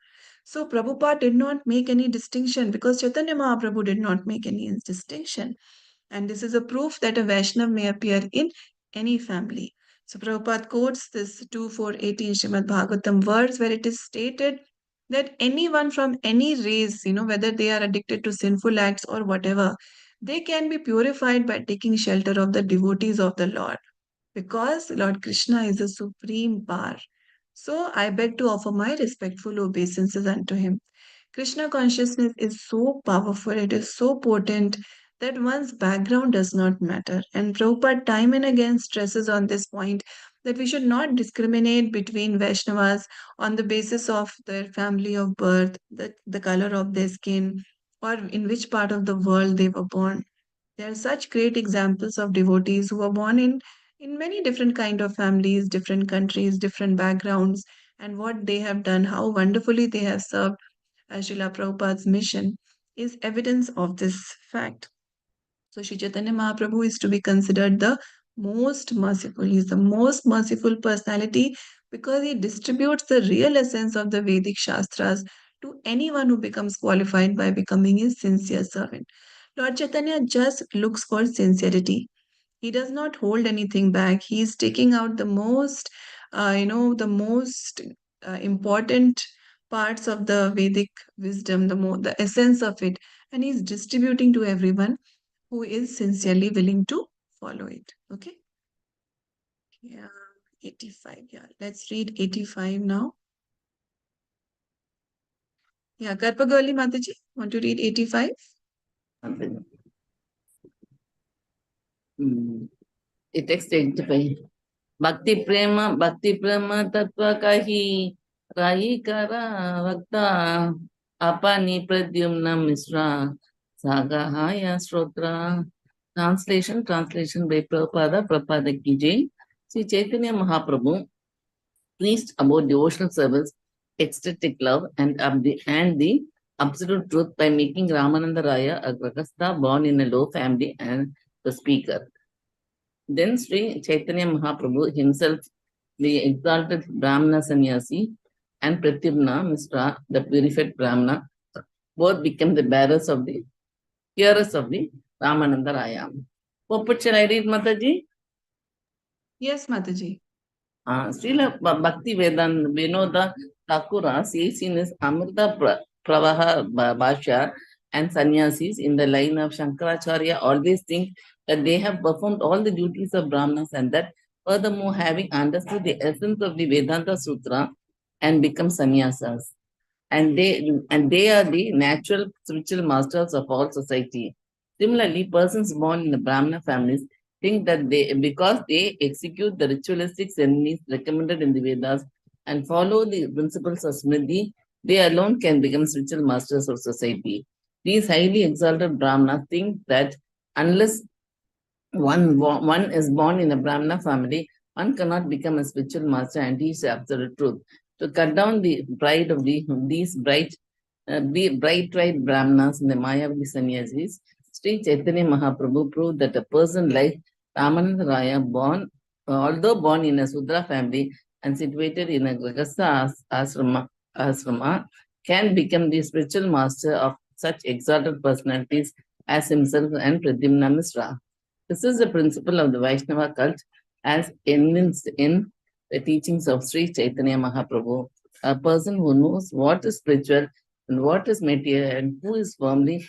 So Prabhupada did not make any distinction because Chaitanya Mahaprabhu did not make any distinction. And this is a proof that a Vaishnav may appear in any family. So Prabhupada quotes this 2418 Srimad Bhagavatam verse where it is stated that anyone from any race, whether they are addicted to sinful acts or whatever, they can be purified by taking shelter of the devotees of the Lord because Lord Krishna is the supreme power. So I beg to offer my respectful obeisances unto him. Krishna consciousness is so powerful, it is so potent that one's background does not matter. And Prabhupada time and again stresses on this point that we should not discriminate between Vaishnavas on the basis of their family of birth, the color of their skin, or in which part of the world they were born. There are such great examples of devotees who were born in in many different kind of families, different countries, different backgrounds, and what they have done, how wonderfully they have served as Srila Prabhupada's mission is evidence of this fact. So Sri Chaitanya Mahaprabhu is to be considered the most merciful. He is the most merciful personality because he distributes the real essence of the Vedic Shastras to anyone who becomes qualified by becoming his sincere servant. Lord Chaitanya just looks for sincerity. He does not hold anything back. He is taking out the most, the most important parts of the Vedic wisdom, the essence of it, and he's distributing to everyone who is sincerely willing to follow it. Okay. Yeah, 85. Yeah, let's read 85 now. Yeah, Karpagoli Mataji, want to read 85? It takes 85. Bhakti prema tattva kahi rahi kara vakta apani pradyumna misra sagahaya srotra. Translation by Prabhupada ki jai. Sri Chaitanya Mahaprabhu preached about devotional service, ecstatic love, and the absolute truth by making Ramananda Raya a Grahastha born in a low family and the speaker. Then Sri Chaitanya Mahaprabhu himself, the exalted Brahmana sannyasi, and Pratyumna Mishra, the purified Brahmana, both became the bearers of the hearers of the Ramananda Raya. What shall I read, Mataji? Yes, Mataji. Srila Bhakti Vedan Vinoda Thakura says in his Amrita Pravaha Bhashya and sannyasis in the line of Shankaracharya always think that they have performed all the duties of Brahmanas and that furthermore having understood the essence of the Vedanta Sutra and become sannyasas. And they are the natural spiritual masters of all society. Similarly, persons born in the Brahmana families think that because they execute the ritualistic ceremonies recommended in the Vedas and follow the principles of Smriti, they alone can become spiritual masters of society. These highly exalted Brahmanas think that unless one is born in a Brahmana family, one cannot become a spiritual master and teach the absolute truth. To cut down the pride of these bright Brahmanas in the Mayavadi sannyasis, Sri Chaitanya Mahaprabhu proved that a person like Ramananda Raya, although born in a Sudra family and situated in a Grahastha asrama, can become the spiritual master of such exalted personalities as himself and Pradyumna Mishra. This is the principle of the Vaishnava cult as evidenced in the teachings of Sri Chaitanya Mahaprabhu. A person who knows what is spiritual and what is material and who is firmly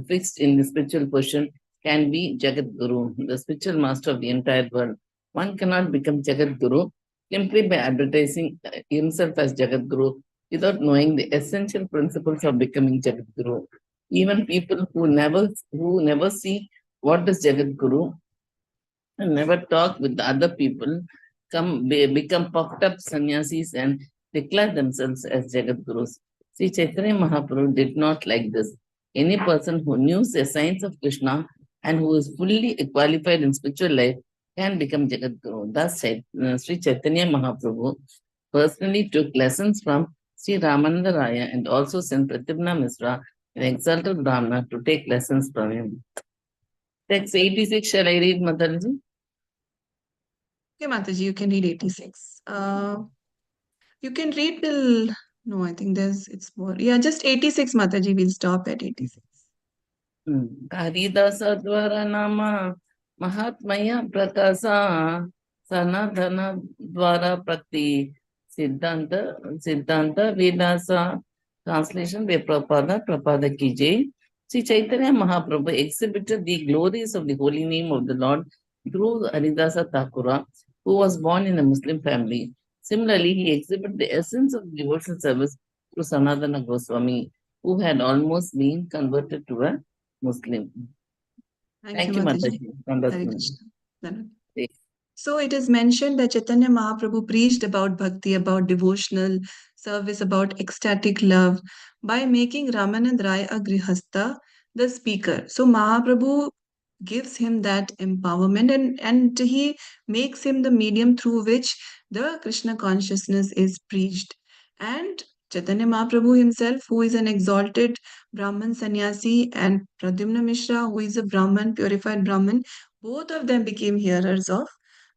fixed in the spiritual position can be Jagat Guru, the spiritual master of the entire world. One cannot become Jagat Guru simply by advertising himself as Jagat Guru without knowing the essential principles of becoming Jagat Guru. Even people who never see what is Jagat Guru and never talk with the other people become puffed up sannyasis and declare themselves as Jagat Gurus. Sri Chaitanya Mahaprabhu did not like this. Any person who knows the science of Krishna and who is fully qualified in spiritual life can become Jagat Guru. Thus, Sri Chaitanya Mahaprabhu personally took lessons from Sri Ramananda Raya and also sent Pratyumna Mishra, an exalted Brahmana, to take lessons from him. Text 86, shall I read, Mataji? Okay, Mataji, you can read 86. You can read till, no, I think it's more. Yeah, just 86, Mataji. We'll stop at 86. Haridasa Dwara Nama Mahatmaya Prakasa Sanadana Dwara Prakti Siddhanta Vidasa. Translation by Prabhupada Ki Jai. Sri Chaitanya Mahaprabhu exhibited the glories of the holy name of the Lord through Haridasa Thakura, who was born in a Muslim family. Similarly, he exhibited the essence of devotional service through Sanatana Goswami, who had almost been converted to a Muslim. Thank you, Mataji. Hare Mataji. Krishna. So it is mentioned that Chaitanya Mahaprabhu preached about bhakti, about devotional service, about ecstatic love by making Ramanand Rai a Grihastha the speaker. So Mahaprabhu gives him that empowerment, and he makes him the medium through which the Krishna consciousness is preached. And Chaitanya Mahaprabhu himself, who is an exalted Brahman sannyasi, and Pradyumna Mishra, who is a Brahman, purified Brahman, both of them became hearers of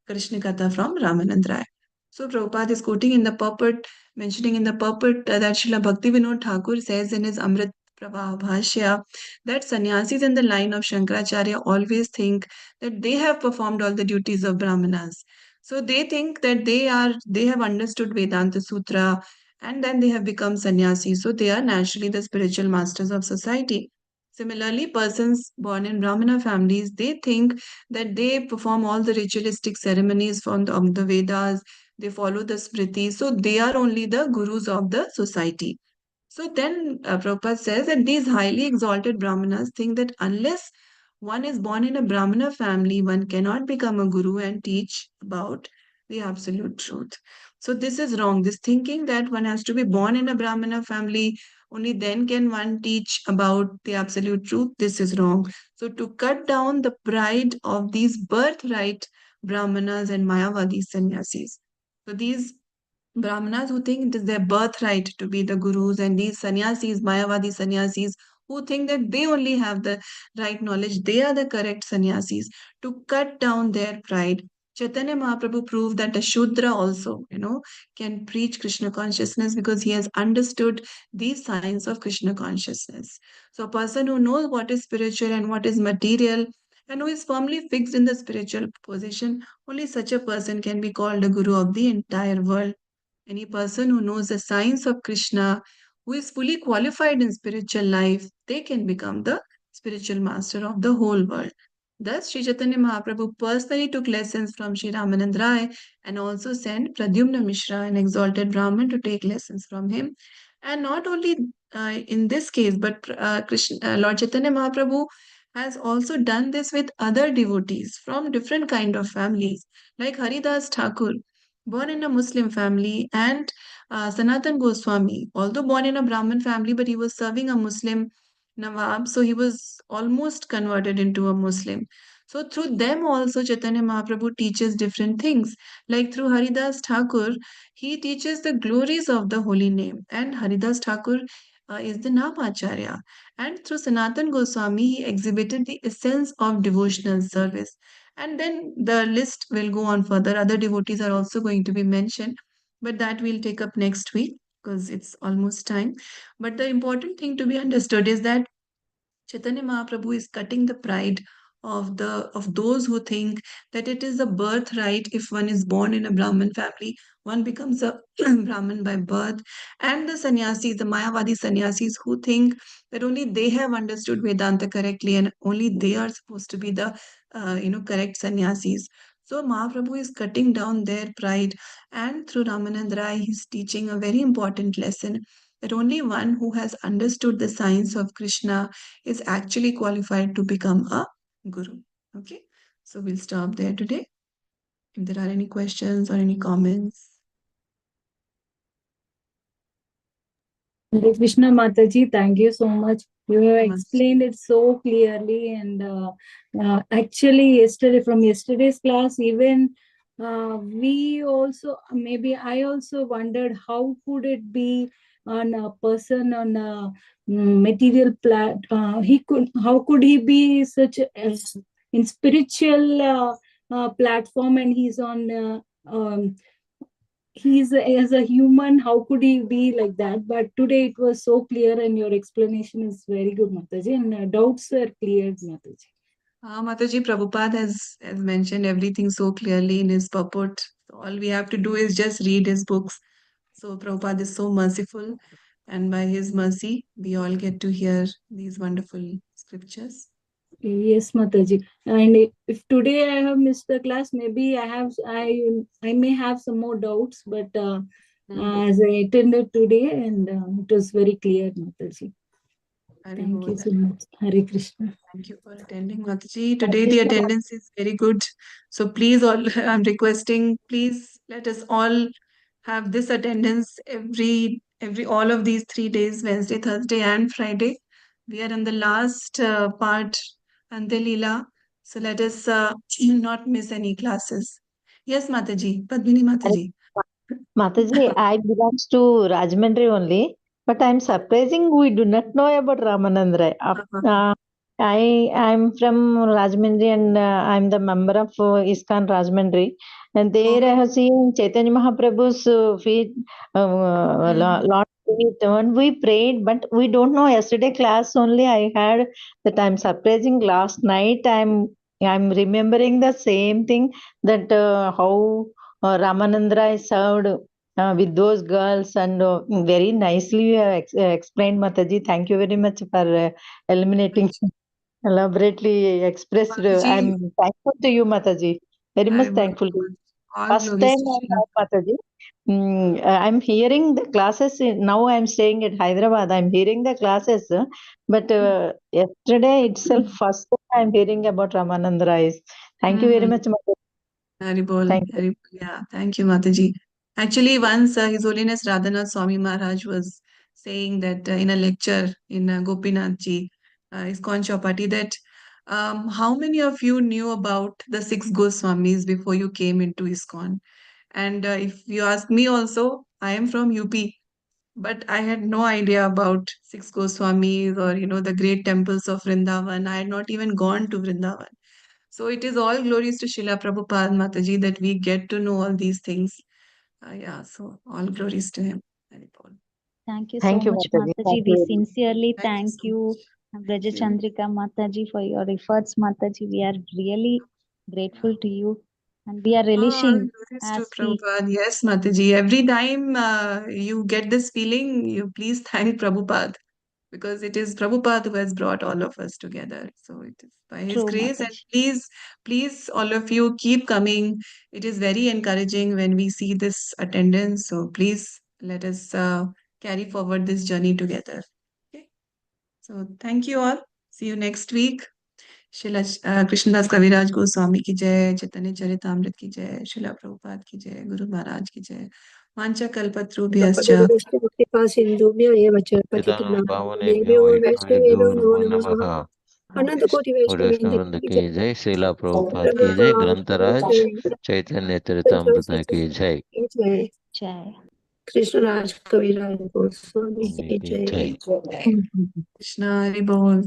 Krishna Katha from Ramanand Rai. So Prabhupada is quoting in the purport, mentioning in the purport that Srila Bhaktivinoda Thakur says in his Amrit Prabha Bhashya that sannyasis in the line of Shankaracharya always think that they have performed all the duties of Brahmanas. So they think that they have understood Vedanta Sutra, and then they have become sannyasis. So they are naturally the spiritual masters of society. Similarly, persons born in Brahmana families, they think that they perform all the ritualistic ceremonies from of the Vedas, they follow the Smriti, so they are only the gurus of the society. So then Prabhupada says that these highly exalted Brahmanas think that unless one is born in a Brahmana family, one cannot become a guru and teach about the absolute truth. So this is wrong. This thinking that one has to be born in a Brahmana family, only then can one teach about the absolute truth. This is wrong. So to cut down the pride of these birthright Brahmanas and Mayavadi sannyasis. So these Brahmanas who think it is their birthright to be the gurus, and these sannyasis, Mayavadi sannyasis, who think that they only have the right knowledge, they are the correct sannyasis. To cut down their pride, Chaitanya Mahaprabhu proved that a Shudra also, can preach Krishna consciousness because he has understood these signs of Krishna consciousness. So a person who knows what is spiritual and what is material, and who is firmly fixed in the spiritual position, only such a person can be called a guru of the entire world. Any person who knows the science of Krishna, who is fully qualified in spiritual life, they can become the spiritual master of the whole world. Thus, Sri Chaitanya Mahaprabhu personally took lessons from Sri Ramanand Rai and also sent Pradyumna Mishra, an exalted Brahmin, to take lessons from him. And not only in this case, but Lord Chaitanya Mahaprabhu has also done this with other devotees from different kind of families, like Haridas Thakur, born in a Muslim family, and Sanatan Goswami, although born in a Brahmin family, but he was serving a Muslim Nawab, so he was almost converted into a Muslim. So through them also Chaitanya Mahaprabhu teaches different things. Like through Haridas Thakur, he teaches the glories of the holy name, and Haridas Thakur is the Namacharya. And through Sanatan Goswami, he exhibited the essence of devotional service. And then the list will go on further. Other devotees are also going to be mentioned, but that we'll take up next week because it's almost time. But the important thing to be understood is that Chaitanya Mahaprabhu is cutting the pride of those who think that it is a birthright. If one is born in a Brahmin family, one becomes a Brahmin by birth. And the sannyasis, the Mayavadi sannyasis, who think that only they have understood Vedanta correctly and only they are supposed to be the correct sannyasis. So Mahaprabhu is cutting down their pride, and through Ramanand Rai, he's teaching a very important lesson that only one who has understood the science of Krishna is actually qualified to become a guru. Okay, so we'll stop there today. If there are any questions or any comments. Hare Krishna Mataji, thank you so much. You have Namaste. explained it so clearly, and actually, from yesterday's class, even we also, maybe I also wondered how could it be on a person on a material how could he be such in spiritual platform, and he's on he's as a human, how could he be like that? But today it was so clear, and your explanation is very good, Mataji, and doubts were cleared, Mataji. Mataji, Prabhupada has mentioned everything so clearly in his purport. So all we have to do is just read his books. So Prabhupada is so merciful, and by his mercy, we all get to hear these wonderful scriptures. Yes, Mataji. And if today I have missed the class, maybe I may have some more doubts, but as I attended today, and it was very clear, Mataji. Thank you so much. Hare Krishna. Thank you for attending, Mataji. Today the attendance is very good. So please all, I'm requesting, please let us all have this attendance all of these 3 days, Wednesday, Thursday, and Friday. We are in the last part, Antya Lila. So let us not miss any classes. Yes, Mataji, Padmini Mataji. Mataji, I belongs to Rajahmundry only, but I'm surprising we do not know about Ramanandra. I'm from Rajahmundry and I'm the member of ISKCON Rajahmundry. And there I have seen Chaitanya Mahaprabhu's feet, Lord feet, and we prayed, but we don't know. Yesterday class only I had that I'm surprising. Last night I'm remembering the same thing that how Ramanandra is served with those girls and very nicely you have explained, Mataji. Thank you very much for eliminating, elaborately expressed. Mataji, I'm thankful to you, Mataji. Very much very thankful to you. all First glories time to I Srila. have Mataji. I'm hearing the classes. Now I'm staying at Hyderabad. I'm hearing the classes, but yesterday itself, first time I'm hearing about Ramanand Rai. Thank you very much, Mataji. Thank you. Haribol. Yeah, thank you, Mataji. Actually, once His Holiness Radhanath Swami Maharaj was saying that in a lecture in Gopinath Ji, ISKCON Chowpatty, that how many of you knew about the six Goswamis before you came into ISKCON? And if you ask me also, I am from UP, but I had no idea about six Goswamis or, the great temples of Vrindavan. I had not even gone to Vrindavan. So it is all glories to Srila Prabhupada Mataji that we get to know all these things. Yeah, so all glories to him. Haribol. Thank you so Thank you, much, Mataji. Mataji. Thank We you very much. sincerely Thank you thank so you, much. Braja Thank you. Chandrika Mataji, for your efforts, Mataji. We are really grateful to you, and we are All relishing glories to as we. Prabhupada. Yes, Mataji. Every time you get this feeling, you please thank Prabhupada, because it is Prabhupada who has brought all of us together. So it is by his True, grace. And Mataji. please, all of you keep coming. It is very encouraging when we see this attendance. So please let us carry forward this journey together. Okay. So thank you all. See you next week. शिला कृष्णदास कविराज गोस्वामी की जय, चैतन्य चरितामृत की जय, शिला प्रभुपाद की जय, गुरु महाराज की जय। वांछा कल्पतरुभ्यश्च कृपा सिंधुभ्यो एव च पतितानां पावनेभ्यो पावनेभ्यो वैष्णवेभ्यो वैष्णवेभ्यो नमो नमो नमः। नमः। अनंत कोटि वैष्णव वैष्णवेन्द्र वृंद की की जय, श्रीला प्रभुपाद की जय, ग्रंथराज चैतन्य चरितामृत की जय। जय। Jai. कृष्णराज कविराज गोस्वामी की की जय। जय। कृष्ण हरि बोल।